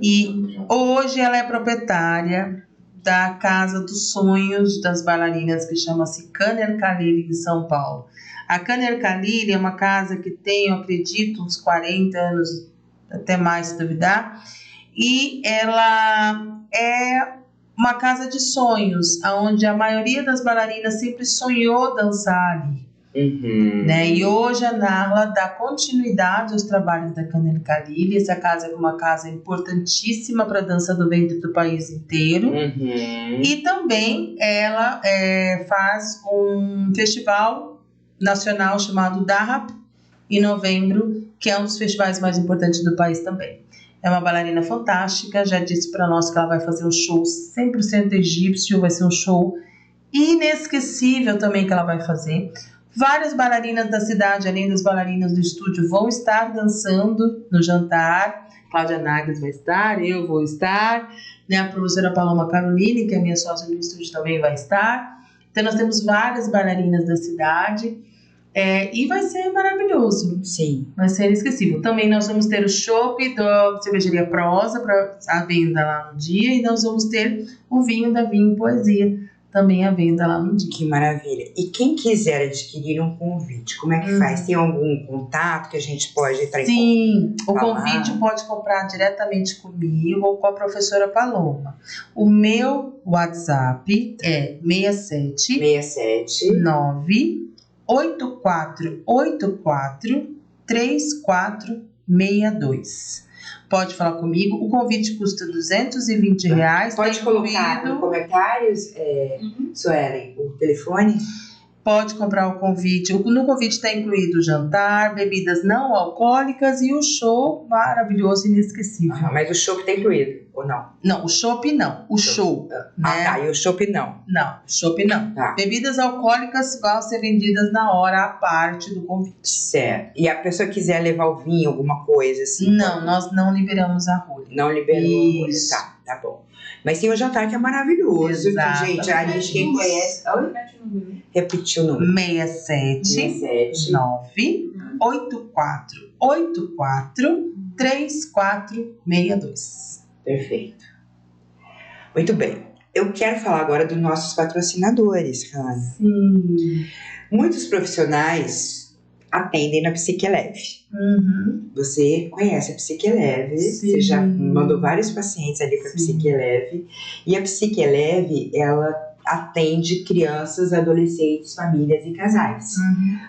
e hoje ela é proprietária da Casa dos Sonhos das Bailarinas, que chama-se Khaner Khalili, de São Paulo. A Khaner Khalili é uma casa que tem, eu acredito, uns 40 anos, até mais se duvidar, e ela é uma casa de sonhos, onde a maioria das bailarinas sempre sonhou dançar ali. Né? E hoje a Narla dá continuidade aos trabalhos da Khaner Khalili. Essa casa é uma casa importantíssima para a dança do ventre do país inteiro. E também ela faz um festival nacional chamado Dahab em novembro, que é um dos festivais mais importantes do país também. É uma bailarina fantástica, já disse para nós que ela vai fazer um show 100% egípcio, vai ser um show inesquecível também que ela vai fazer. Várias bailarinas da cidade, além das bailarinas do estúdio, vão estar dançando no jantar. Cláudia Nagli vai estar, eu vou estar, né? A professora Paloma Caroline, que é minha sócia no estúdio, também vai estar. Então nós temos várias bailarinas da cidade. E vai ser maravilhoso. Sim. Vai ser inesquecível. Também nós vamos ter o chopp da cervejaria Prosa para a venda lá no dia. E nós vamos ter o vinho da Vinho Poesia também à venda lá no dia. Que maravilha. E quem quiser adquirir um convite, como é que faz? Tem algum contato que a gente pode entrar em contato? Sim, o convite pode comprar diretamente comigo ou com a professora Paloma. O meu WhatsApp é 67 98484 3462. Pode falar comigo. O convite custa R$220. Pode colocar nos comentários, Suelen, o telefone? Pode comprar o convite. No convite está incluído o jantar, bebidas não alcoólicas e o show maravilhoso e inesquecível. Mas o chopp está incluído, ou não? Não, o chopp não. O show. Né? Tá. E o chopp não? Não, o chopp não. Tá. Bebidas alcoólicas vão ser vendidas na hora à parte do convite. Certo. E a pessoa quiser levar o vinho, alguma coisa assim? Não, nós não liberamos a rolha. Não liberamos a rolha. Tá bom. Mas tem o jantar que é maravilhoso. Exato. Gente, a gente, quem conhece... Repetiu o número. 67 9 84 84 3462. Perfeito. Muito bem. Eu quero falar agora dos nossos patrocinadores, Hanna. Sim. Muitos profissionais atendem na Psique Leve. Você conhece a Psique Leve, Sim. Você já mandou vários pacientes ali para a Psique Leve. E a Psique Leve, ela atende crianças, adolescentes, famílias e casais.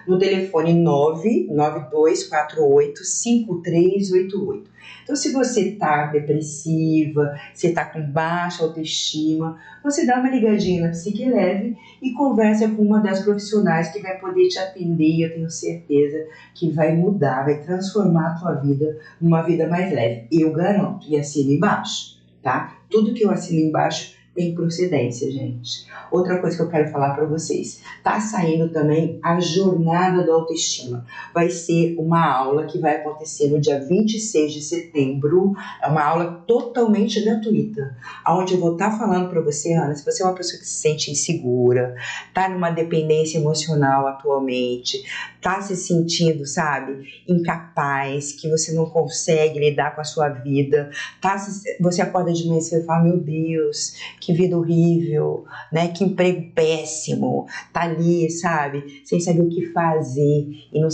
No telefone 992485388. Então, se você está depressiva, você está com baixa autoestima, você dá uma ligadinha na Psique Leve e conversa com uma das profissionais que vai poder te atender, e eu tenho certeza que vai mudar, vai transformar a tua vida numa vida mais leve. Eu garanto, e assina embaixo, tá? Tudo que eu assino embaixo tem procedência, gente. Outra coisa que eu quero falar para vocês, tá saindo também a Jornada da Autoestima. Vai ser uma aula que vai acontecer no dia 26 de setembro, é uma aula totalmente gratuita, onde eu vou estar falando para você, Ana, se você é uma pessoa que se sente insegura, tá numa dependência emocional atualmente, tá se sentindo, sabe, incapaz, que você não consegue lidar com a sua vida, você acorda de manhã e você fala, meu Deus, que vida horrível, né? Que emprego péssimo, tá ali, sabe, sem saber o que fazer e não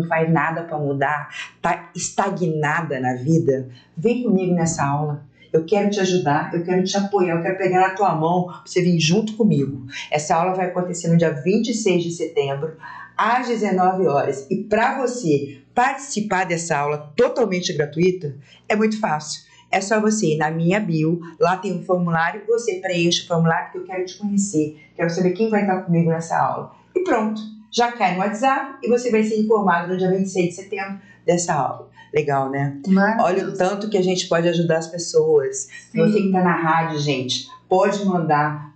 faz nada para mudar, tá estagnada na vida. Vem comigo nessa aula. Eu quero te ajudar, eu quero te apoiar, eu quero pegar na tua mão pra você vir junto comigo. Essa aula vai acontecer no dia 26 de setembro, às 19 horas. E para você participar dessa aula totalmente gratuita, é muito fácil. É só você ir na minha bio, lá tem um formulário, você preenche o formulário que eu quero te conhecer, quero saber quem vai estar comigo nessa aula. E pronto, já cai no WhatsApp e você vai ser informado no dia 26 de setembro dessa aula. Legal, né? Olha o tanto que a gente pode ajudar as pessoas. Sim. Você que está na rádio, gente, pode mandar,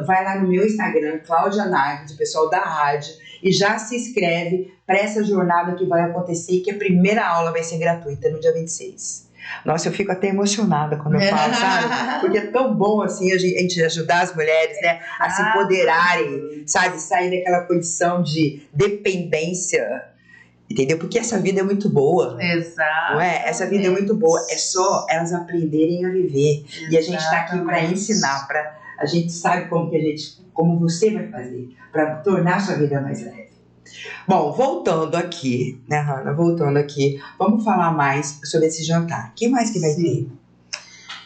vai lá no meu Instagram, Cláudia Nagel, o pessoal da rádio, e já se inscreve para essa jornada que vai acontecer, que a primeira aula vai ser gratuita no dia 26. Nossa, eu fico até emocionada quando eu falo, sabe? Porque é tão bom, assim, a gente ajudar as mulheres, né? A se empoderarem, sabe? Sair daquela condição de dependência, entendeu? Porque essa vida é muito boa. Exato. Não é? Essa vida é muito boa. É só elas aprenderem a viver. Exatamente. E a gente está aqui para ensinar, a gente sabe como você vai fazer para tornar a sua vida mais leve. Bom, voltando aqui, né, Hanna? Voltando aqui, vamos falar mais sobre esse jantar. O que mais que vai ter?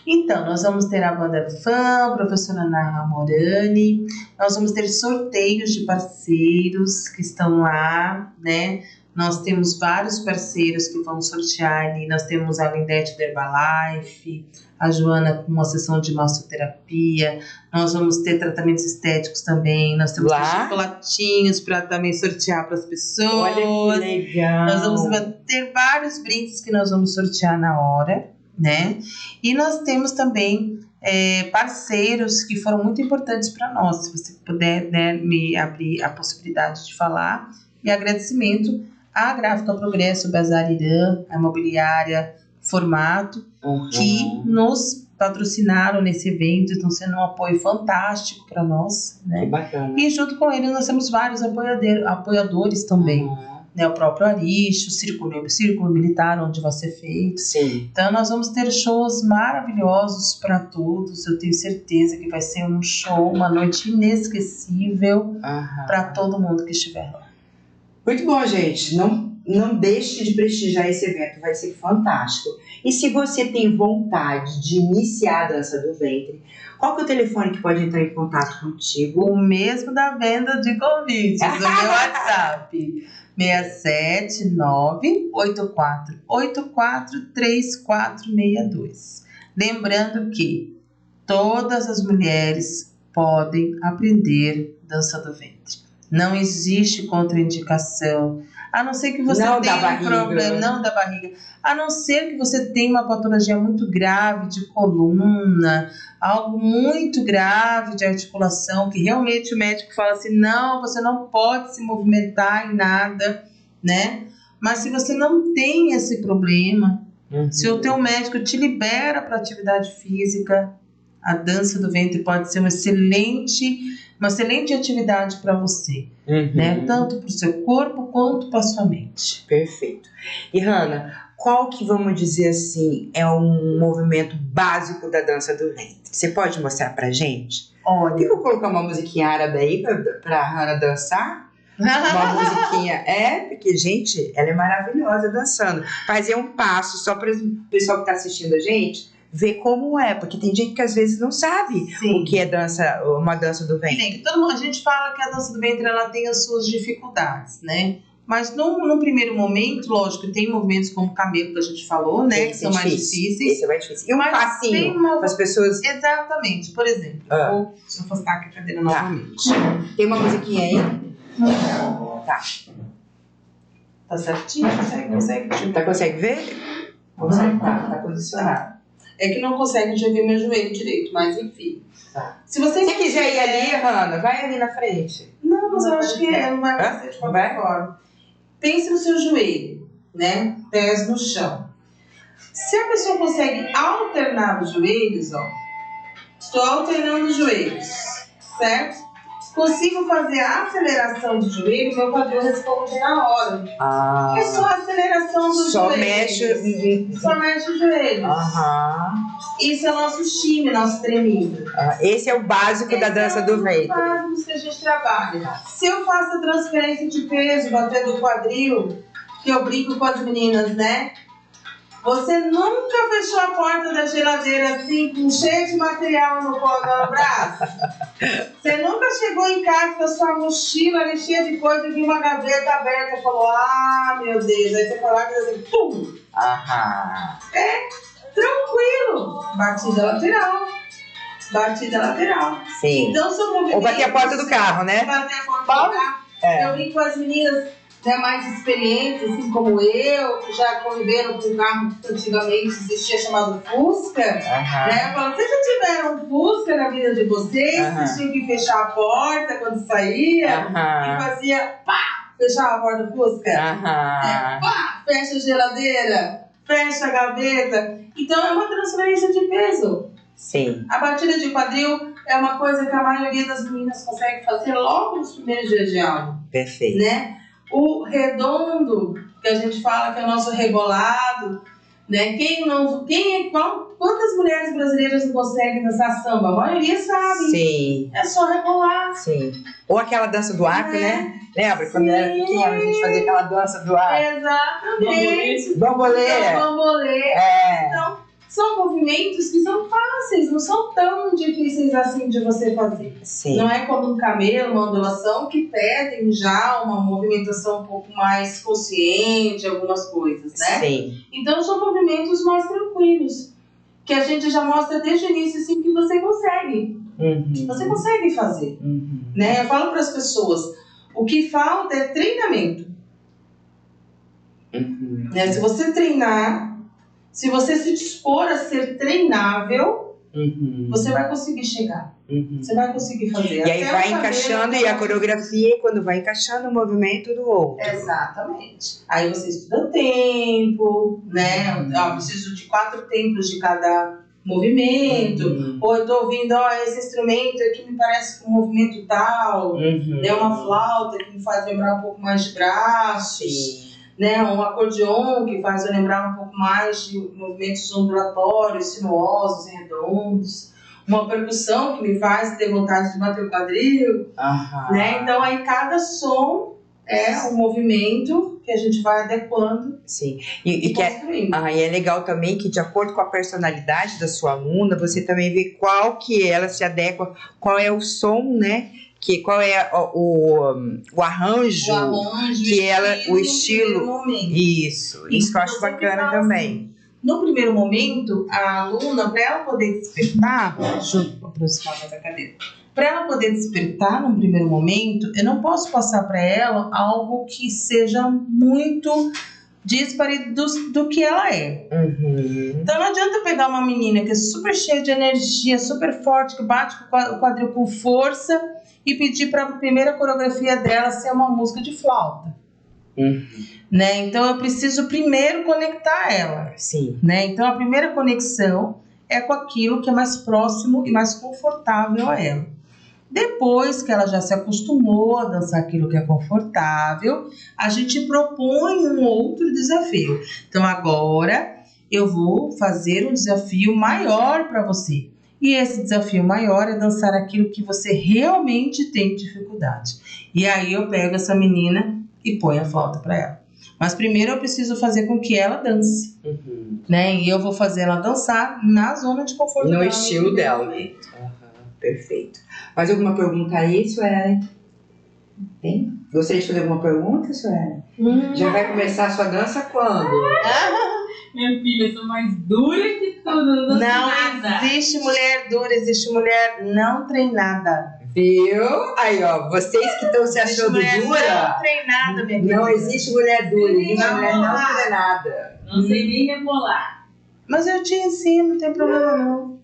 Então, nós vamos ter a banda fã, a professora Ana Morani, nós vamos ter sorteios de parceiros que estão lá, né? Nós temos vários parceiros que vão sortear ali. Nós temos a Lindete do Herbalife, a Joana com uma sessão de massoterapia. Nós vamos ter tratamentos estéticos também. Nós temos chocolatinhos para também sortear para as pessoas. Olha que legal! Nós vamos ter vários brindes que nós vamos sortear na hora, né? E nós temos também parceiros que foram muito importantes para nós. Se você puder, né, me abrir a possibilidade de falar. E agradecimento à Gráfica Progresso, Bazar Irã, a Imobiliária Formato, que nos patrocinaram nesse evento, estão sendo um apoio fantástico para nós, né? Que bacana. E junto com eles nós temos vários apoiadores também, né? O próprio Arish, o Círculo Militar, onde vai ser feito. Sim. Então nós vamos ter shows maravilhosos para todos, eu tenho certeza que vai ser um show, uma noite inesquecível para todo mundo que estiver lá. Muito bom, gente. Não deixe de prestigiar esse evento, vai ser fantástico. E se você tem vontade de iniciar a dança do ventre, qual que é o telefone que pode entrar em contato contigo? O mesmo da venda de convites, o meu WhatsApp. 679-8484-3462. Lembrando que todas as mulheres podem aprender dança do ventre. Não existe contraindicação, a não ser que você tenha um problema, não da barriga, a não ser que você tenha uma patologia muito grave de coluna, algo muito grave de articulação, que realmente o médico fala assim, não, você não pode se movimentar em nada, né? Mas se você não tem esse problema, se o teu médico te libera para atividade física, a dança do ventre pode ser uma excelente atividade para você, né? Tanto para o seu corpo quanto para a sua mente. Perfeito. E Hanna, qual que, vamos dizer assim, é um movimento básico da dança do ventre? Você pode mostrar pra gente? Olha, eu vou colocar uma musiquinha árabe aí pra Hanna dançar? Uma musiquinha, porque, gente, ela é maravilhosa dançando. Fazer um passo só para o pessoal que tá assistindo a gente ver como é, porque tem gente que às vezes não sabe o que é uma dança do ventre. A gente fala que a dança do ventre ela tem as suas dificuldades, né? Mas no primeiro momento, lógico, tem movimentos como o camelo que a gente falou, né? Que são mais difíceis. Esse é mais difícil. E um passinho para as pessoas... Exatamente. Por exemplo, deixa eu afastar aqui a cadeira novamente. Tem uma musiquinha aí? Tá. Tá certinho? Consegue ver? Consegue, tá posicionado. É que não consegue já ver meu joelho direito, mas enfim. Tá. Se você quiser ir ali, Hanna, vai ali na frente. Não, mas eu acho que não vai acontecer de qualquer forma. Pense no seu joelho, né? Pés no chão. Se a pessoa consegue alternar os joelhos, estou alternando os joelhos, certo? Consigo fazer a aceleração do joelho, meu quadril responde na hora. É só a aceleração do joelho. Só mexe o joelho. Isso é o nosso time, nosso treinamento. Esse é o básico da dança do ventre. É o básico que a gente trabalha. Se eu faço a transferência de peso, batendo o quadril, que eu brinco com as meninas, né? Você nunca fechou a porta da geladeira assim, cheio de material no braço? Você nunca chegou em casa com a sua mochila ali cheia de coisa e viu uma gaveta aberta e falou, meu Deus, aí você falou que assim, pum! Tranquilo, batida lateral. Sim. Então, ou bater a porta do carro, né? Bater a porta do carro. Eu brinco com as meninas, né, mais experientes, assim como eu, que já conviveram com um carro que antigamente existia chamado Fusca, né? Eu falo, vocês já tiveram um Fusca na vida de vocês? Vocês tinham que fechar a porta quando saía e fazia, fechava a porta do Fusca, fecha a geladeira, fecha a gaveta. Então é uma transferência de peso. Sim. A batida de quadril é uma coisa que a maioria das meninas consegue fazer logo nos primeiros dias de aula. Perfeito. Né? O redondo, que a gente fala que é o nosso rebolado, né? Quantas mulheres brasileiras não conseguem dançar samba? A maioria sabe. Sim. É só rebolar. Sim. Ou aquela dança do arco, né? Lembra? Quando era pequena, a gente fazia aquela dança do arco. Exatamente. Bambolê. Então, são movimentos que são fáceis, não são tão difíceis assim de você fazer. Sim. Não é como um camelo, uma ondulação, que pedem já uma movimentação um pouco mais consciente, algumas coisas, né? Sim. Então são movimentos mais tranquilos, que a gente já mostra desde o início assim, que você consegue. Você consegue fazer. Né? Eu falo para as pessoas, o que falta é treinamento. Né? Se você treinar, se você se dispor a ser treinável, você vai conseguir chegar. Você vai conseguir fazer. E aí vai encaixando, e a coreografia, quando vai encaixando o movimento do outro. Exatamente. Aí você estuda tempo, né? Preciso de 4 tempos de cada movimento. Ou eu tô ouvindo, esse instrumento aqui me parece com um movimento tal. Né? Uma flauta que me faz lembrar um pouco mais de braços. Né, um acordeon que faz eu lembrar um pouco mais de movimentos ondulatórios, sinuosos e redondos. Uma percussão que me faz ter vontade de bater o quadril. Né? Então, aí cada som é um movimento que a gente vai adequando. Sim. E é legal também que, de acordo com a personalidade da sua aluna, você também vê qual que ela se adequa, qual é o som, né, qual é o arranjo, o estilo. Isso que eu acho bacana também. No primeiro momento, a aluna, para ela poder despertar, deixa eu aproximar mais a cadeira. Para ela poder despertar no primeiro momento, eu não posso passar para ela algo que seja muito dispare do que ela é. Então não adianta eu pegar uma menina que é super cheia de energia, super forte, que bate o quadril com força e pedir para a primeira coreografia dela ser uma música de flauta. Né? Então eu preciso primeiro conectar ela. Sim. Né? Então a primeira conexão é com aquilo que é mais próximo e mais confortável a ela. Depois que ela já se acostumou a dançar aquilo que é confortável, a gente propõe um outro desafio. Então agora eu vou fazer um desafio maior para você. E esse desafio maior é dançar aquilo que você realmente tem dificuldade. E aí eu pego essa menina e ponho a flauta para ela. Mas primeiro eu preciso fazer com que ela dance. Né? E eu vou fazer ela dançar na zona de conforto no dela, estilo dela. Perfeito. Mais alguma pergunta aí, Suelen? Tem? Gostaria de fazer alguma pergunta, Suelen? Já vai começar a sua dança quando? Minha filha, eu sou mais dura que tudo. Não existe mulher dura, existe mulher não treinada. Viu? Aí, ó, vocês que estão se achando dura. Não treinada, minha querida. Não existe mulher dura, existe mulher não treinada. Não sei nem rebolar. Mas eu te ensino, não tem problema não.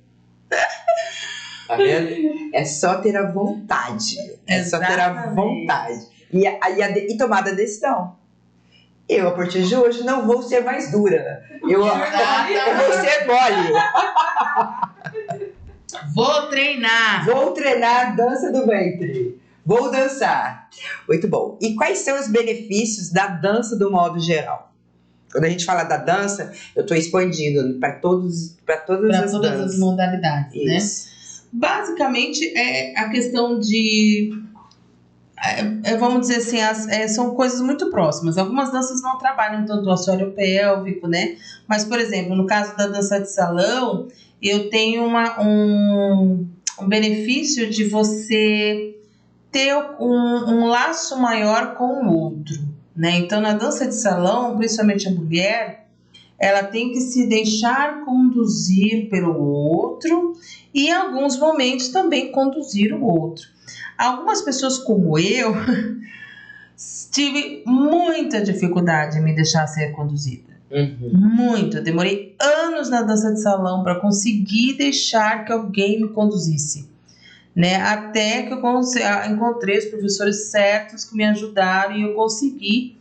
Tá vendo? É só ter a vontade. É só ter a vontade. E tomar a decisão. Eu, a partir de hoje, não vou ser mais dura. Eu vou ser mole. Vou treinar. Vou treinar a dança do ventre. Vou dançar. Muito bom. E quais são os benefícios da dança do modo geral? Quando a gente fala da dança, eu estou expandindo para todas as modalidades, Isso. Né? Basicamente é a questão de, vamos dizer assim, são coisas muito próximas. Algumas danças não trabalham tanto o assoalho pélvico, né? Mas, por exemplo, no caso da dança de salão, eu tenho um benefício de você ter um laço maior com o outro, né? Então, na dança de salão, principalmente a mulher, ela tem que se deixar conduzir pelo outro e, em alguns momentos, também conduzir o outro. Algumas pessoas como eu tive muita dificuldade em me deixar ser conduzida. Muito. Eu demorei anos na dança de salão para conseguir deixar que alguém me conduzisse. Né? Até que eu encontrei os professores certos que me ajudaram e eu consegui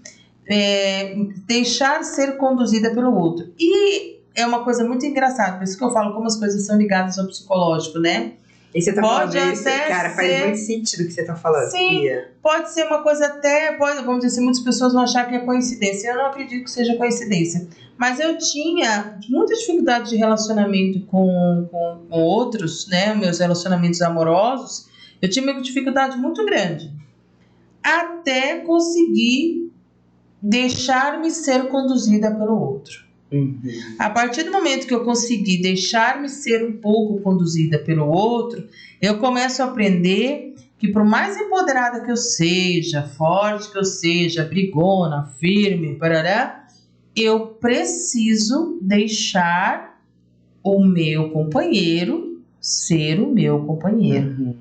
deixar ser conduzida pelo outro. E é uma coisa muito engraçada, por isso que eu falo como as coisas são ligadas ao psicológico, né? E você tá falando isso, cara, faz muito sentido o que você tá falando. Sim, pode ser uma coisa vamos dizer assim, muitas pessoas vão achar que é coincidência. Eu não acredito que seja coincidência. Mas eu tinha muita dificuldade de relacionamento com outros, né? Meus relacionamentos amorosos, eu tinha uma dificuldade muito grande. Até conseguir deixar-me ser conduzida pelo outro. A partir do momento que eu consegui deixar-me ser um pouco conduzida pelo outro, eu começo a aprender que, por mais empoderada que eu seja, forte que eu seja, brigona, firme, parará, eu preciso deixar o meu companheiro ser o meu companheiro.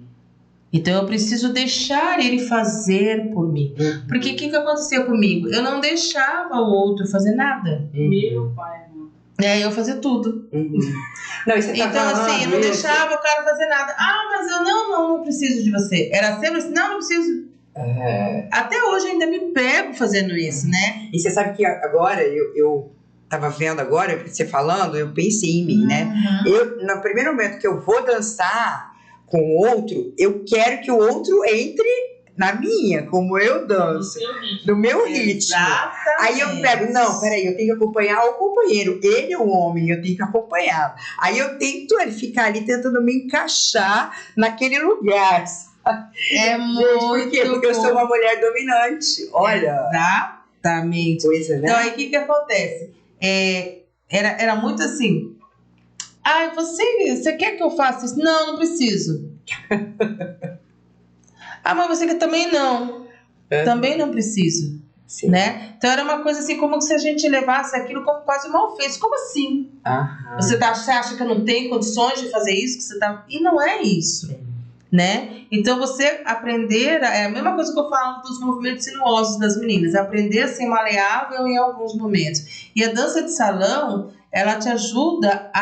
Então eu preciso deixar ele fazer por mim. Porque o que acontecia comigo? Eu não deixava o outro fazer nada. Meu pai, não. Eu fazia tudo. Não, você tá então assim, eu não deixava o cara fazer nada. Mas eu não preciso de você. Era sempre assim, não preciso. Até hoje eu ainda me pego fazendo isso, né? E você sabe que agora, eu tava vendo agora, você falando, eu pensei em mim, né? No primeiro momento que eu vou dançar com o outro, eu quero que o outro entre na minha, como eu danço, no meu ritmo. Exatamente. Aí eu pego, não, peraí, eu tenho que acompanhar o companheiro, ele é o homem, eu tenho que acompanhar. Aí eu tento ficar ali tentando me encaixar naquele lugar. Muito por quê? Porque eu sou uma mulher dominante, olha. Exatamente. Coisa, né? Então aí o que acontece? Era muito assim, você quer que eu faça isso? Não preciso. Ah, mas você que também não. Também não preciso. Sim. Né? Então era uma coisa assim, como se a gente levasse aquilo como quase uma ofensa. Como assim? Você acha que eu não tenho condições de fazer isso? E não é isso. Né? Então você aprender, é a mesma coisa que eu falo dos movimentos sinuosos das meninas, aprender a ser maleável em alguns momentos. E a dança de salão, ela te ajuda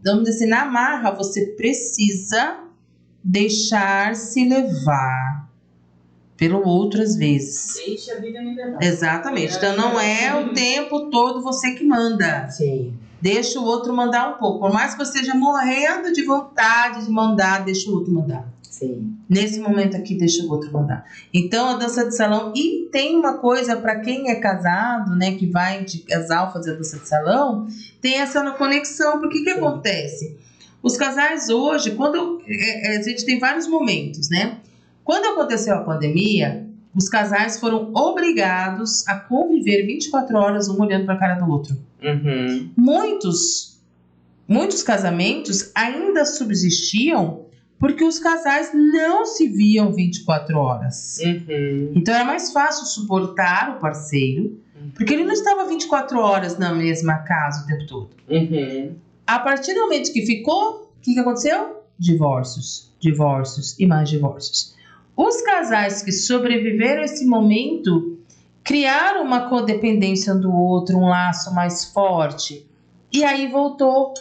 vamos dizer assim, na marra, você precisa deixar-se levar pelo outro às vezes. Deixa a vida me levar. Exatamente. Então não é o tempo todo você que manda. Sim. Deixa o outro mandar um pouco. Por mais que você esteja morrendo de vontade de mandar, deixa o outro mandar. Sim. Nesse momento aqui, deixa o outro mandar. Então, a dança de salão... E tem uma coisa, para quem é casado, né, que vai de casal fazer a dança de salão, tem essa conexão. Porque que acontece? Os casais hoje, quando... a gente tem vários momentos, né? Quando aconteceu a pandemia, os casais foram obrigados a conviver 24 horas um olhando para a cara do outro. Uhum. Muitos casamentos ainda subsistiam porque os casais não se viam 24 horas. Uhum. Então era mais fácil suportar o parceiro, porque ele não estava 24 horas na mesma casa o tempo todo. Uhum. A partir do momento que ficou, o que aconteceu? Divórcios e mais divórcios. Os casais que sobreviveram a esse momento criaram uma codependência um do outro, um laço mais forte. E aí voltou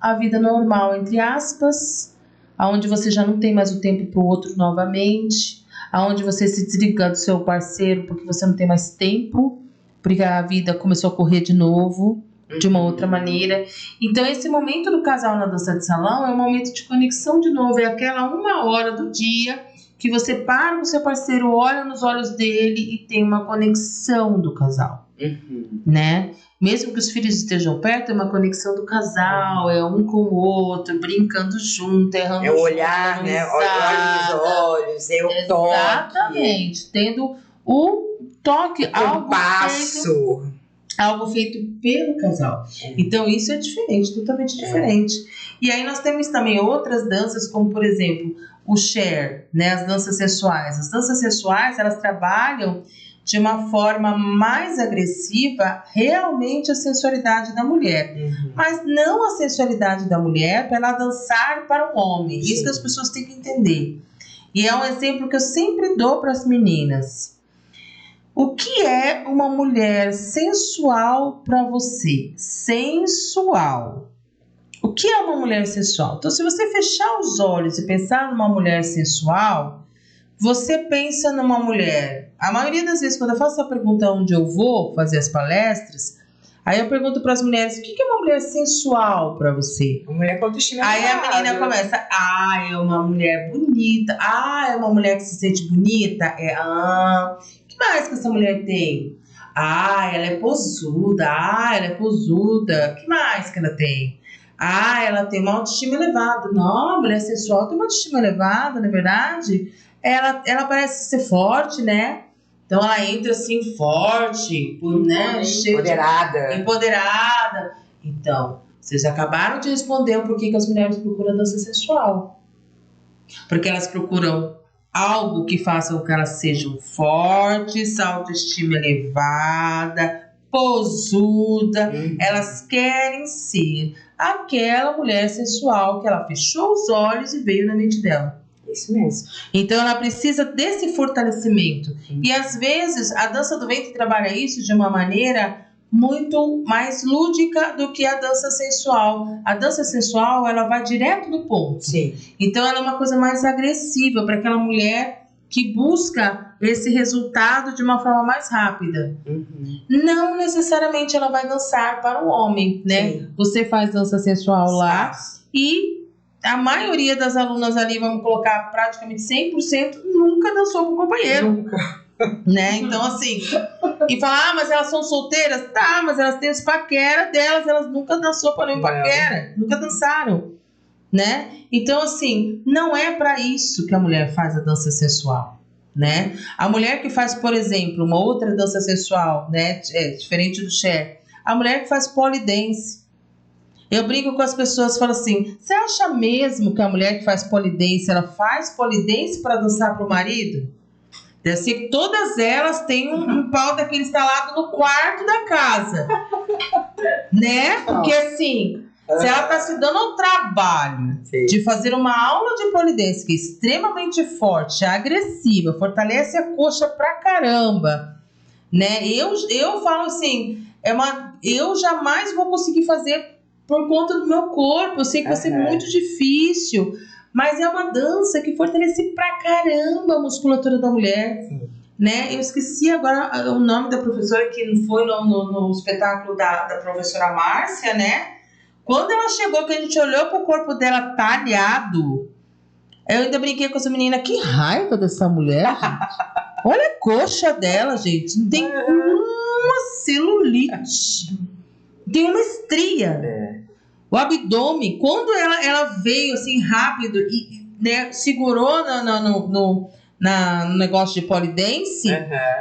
a vida normal, entre aspas, aonde você já não tem mais o tempo para o outro novamente, aonde você se desliga do seu parceiro porque você não tem mais tempo, porque a vida começou a correr de novo, de uma outra maneira. Então esse momento do casal na dança de salão é um momento de conexão de novo, é aquela 1 hora do dia que você para com o seu parceiro, olha nos olhos dele e tem uma conexão do casal, né? Mesmo que os filhos estejam perto, é uma conexão do casal, é um com o outro, brincando junto, errando. É o olhar, né? Olha nos olhos, é o toque. Exatamente, tendo o toque, algo feito pelo casal. Então isso é diferente, totalmente diferente. E aí nós temos também outras danças, como por exemplo, o share, né? As danças sensuais. As danças sensuais, elas trabalham de uma forma mais agressiva realmente a sensualidade da mulher. Mas não a sensualidade da mulher para ela dançar para o homem. Isso que as pessoas têm que entender. E é um exemplo que eu sempre dou para as meninas. O que é uma mulher sensual para você? Sensual. O que é uma mulher sensual? Então, se você fechar os olhos e pensar numa mulher sensual, você pensa numa mulher... A maioria das vezes, quando eu faço essa pergunta onde eu vou fazer as palestras, aí eu pergunto para as mulheres, o que é uma mulher sensual para você? Uma mulher com autoestima. Aí a menina começa, é uma mulher bonita, é uma mulher que se sente bonita, o que mais que essa mulher tem? Ela é posuda, o que mais que ela tem? Ela tem uma autoestima elevada. Não, a mulher sensual tem uma autoestima elevada, na verdade. Ela parece ser forte, né? Então ela entra assim forte, né? Empoderada. Então, vocês acabaram de responder o porquê que as mulheres procuram dança sensual. Porque elas procuram algo que faça com que elas sejam fortes, autoestima elevada, posuda. Elas querem ser aquela mulher sensual que ela fechou os olhos e veio na mente dela. Isso mesmo. Então ela precisa desse fortalecimento. E às vezes a dança do ventre trabalha isso de uma maneira muito mais lúdica do que a dança sensual. A dança sensual, ela vai direto no ponto. Sim. Então ela é uma coisa mais agressiva para aquela mulher que busca esse resultado de uma forma mais rápida. Não necessariamente ela vai dançar para o homem, né? Sim. Você faz dança sensual lá e a maioria das alunas ali, vamos colocar praticamente 100%, nunca dançou com o companheiro. Nunca. Né? Então assim, e falar, mas elas são solteiras? Tá, mas elas têm os paquera delas, elas nunca dançou para nenhum paquera, nunca dançaram, né? Então assim, não é para isso que a mulher faz a dança sensual, né? A mulher que faz, por exemplo, uma outra dança sensual, né, diferente do share, a mulher que faz pole dance. Eu brinco com as pessoas, falo assim, você acha mesmo que a mulher que faz polidense, ela faz polidense para dançar pro marido? Deve ser que todas elas têm um pau daquele instalado no quarto da casa. Né? Porque assim, se ela tá se dando ao trabalho de fazer uma aula de polidense que é extremamente forte, agressiva, fortalece a coxa pra caramba, né? Eu falo assim, eu jamais vou conseguir fazer por conta do meu corpo. Eu sei que vai ser muito difícil, mas é uma dança que fortalece pra caramba a musculatura da mulher. Né? Eu esqueci agora o nome da professora que foi no espetáculo da professora Márcia, né? Quando ela chegou, que a gente olhou pro corpo dela talhado, eu ainda brinquei com essa menina, que raiva dessa mulher, gente. Olha a coxa dela, gente. Não tem uma celulite. Tem uma estria. O abdômen, quando ela veio assim rápido e né, segurou no negócio de polidense,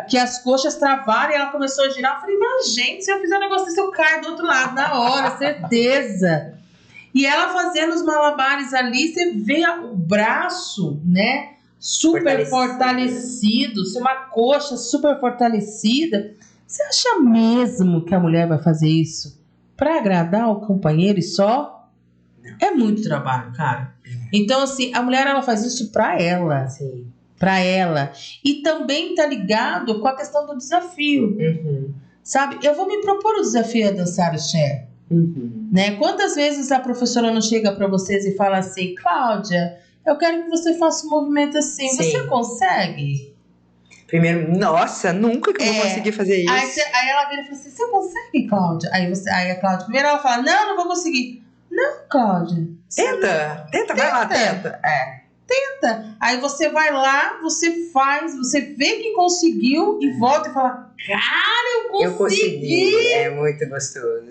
que as coxas travaram e ela começou a girar. Eu falei, mas gente, se eu fizer um negócio desse, eu caio do outro lado na hora, certeza. E ela fazendo os malabares ali, você vê o braço, né, super fortalecido, uma coxa super fortalecida. Você acha mesmo que a mulher vai fazer isso pra agradar o companheiro e só? É muito trabalho, cara. Então, assim, a mulher, ela faz isso pra ela. Sim. Pra ela. E também tá ligado com a questão do desafio. Sabe? Eu vou me propor o desafio a dançar o Cher. Né? Quantas vezes a professora não chega pra vocês e fala assim, Cláudia, eu quero que você faça um movimento assim. Sim. Você consegue? Primeiro, nossa, nunca que eu vou conseguir fazer isso. Aí ela vira e fala assim, você consegue, Cláudia? Aí a Cláudia, primeiro ela fala, não vou conseguir. Não, Cláudia. Tenta, vai lá, tenta. Tenta. Aí você vai lá, você faz, você vê que conseguiu e volta e fala, cara, eu consegui. É muito gostoso.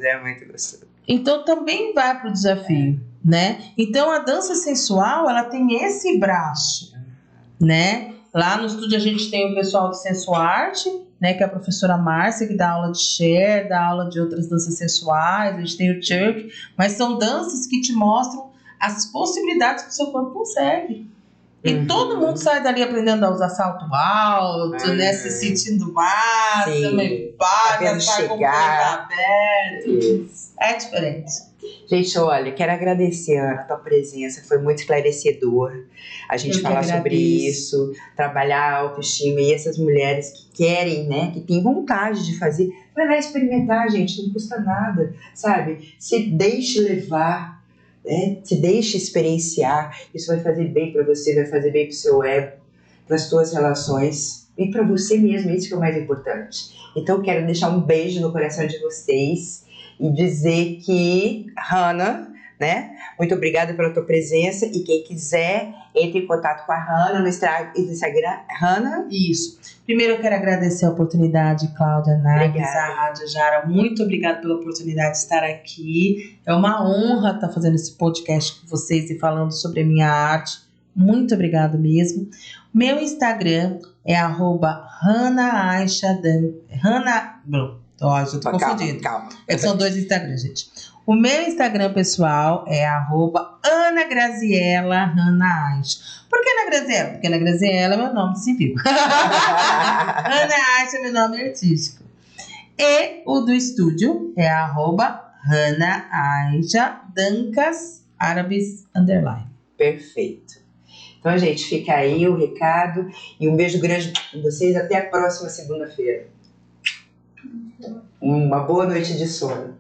Então também vai pro desafio, né? Então a dança sensual, ela tem esse braço, né? Lá no estúdio a gente tem o pessoal do Sensuarte, né? Que é a professora Márcia, que dá aula de Cher, dá aula de outras danças sensuais. A gente tem o Turk, mas são danças que te mostram as possibilidades que o seu corpo consegue. E todo mundo sai dali aprendendo a usar salto alto, né? Se sentindo massa, meio baga, sai com o peito aberto. É diferente. Gente, olha, quero agradecer a tua presença, foi muito esclarecedor a gente falar sobre isso, trabalhar a autoestima e essas mulheres que querem, né, que têm vontade de fazer, vai lá experimentar, gente, não custa nada, sabe? Se deixe levar, né? Se deixe experienciar, isso vai fazer bem para você, vai fazer bem para o seu ego, para as suas relações e para você mesmo, isso que é o mais importante. Então, quero deixar um beijo no coração de vocês e dizer que, Hannah, né, muito obrigada pela tua presença e quem quiser, entre em contato com a Hannah no Instagram, Hannah. Isso. Primeiro eu quero agradecer a oportunidade, Cláudia Nagues, a Rádio Jara, muito obrigada pela oportunidade de estar aqui. É uma honra estar fazendo esse podcast com vocês e falando sobre a minha arte. Muito obrigada mesmo. Meu Instagram é @HannahAishadan. Já tô confundindo. Calma. São 2 Instagrams, gente. O meu Instagram pessoal é @AnaGraziella_Hannah_Aisha. Por que Ana Graziella? Porque Ana Graziella é meu nome civil. Hannah Aisha é meu nome artístico. E o do estúdio é @HannahAisha_Dancas_Árabes_. Perfeito. Então, gente, fica aí o recado e um beijo grande para vocês. Até a próxima segunda-feira. Uma boa noite de sono.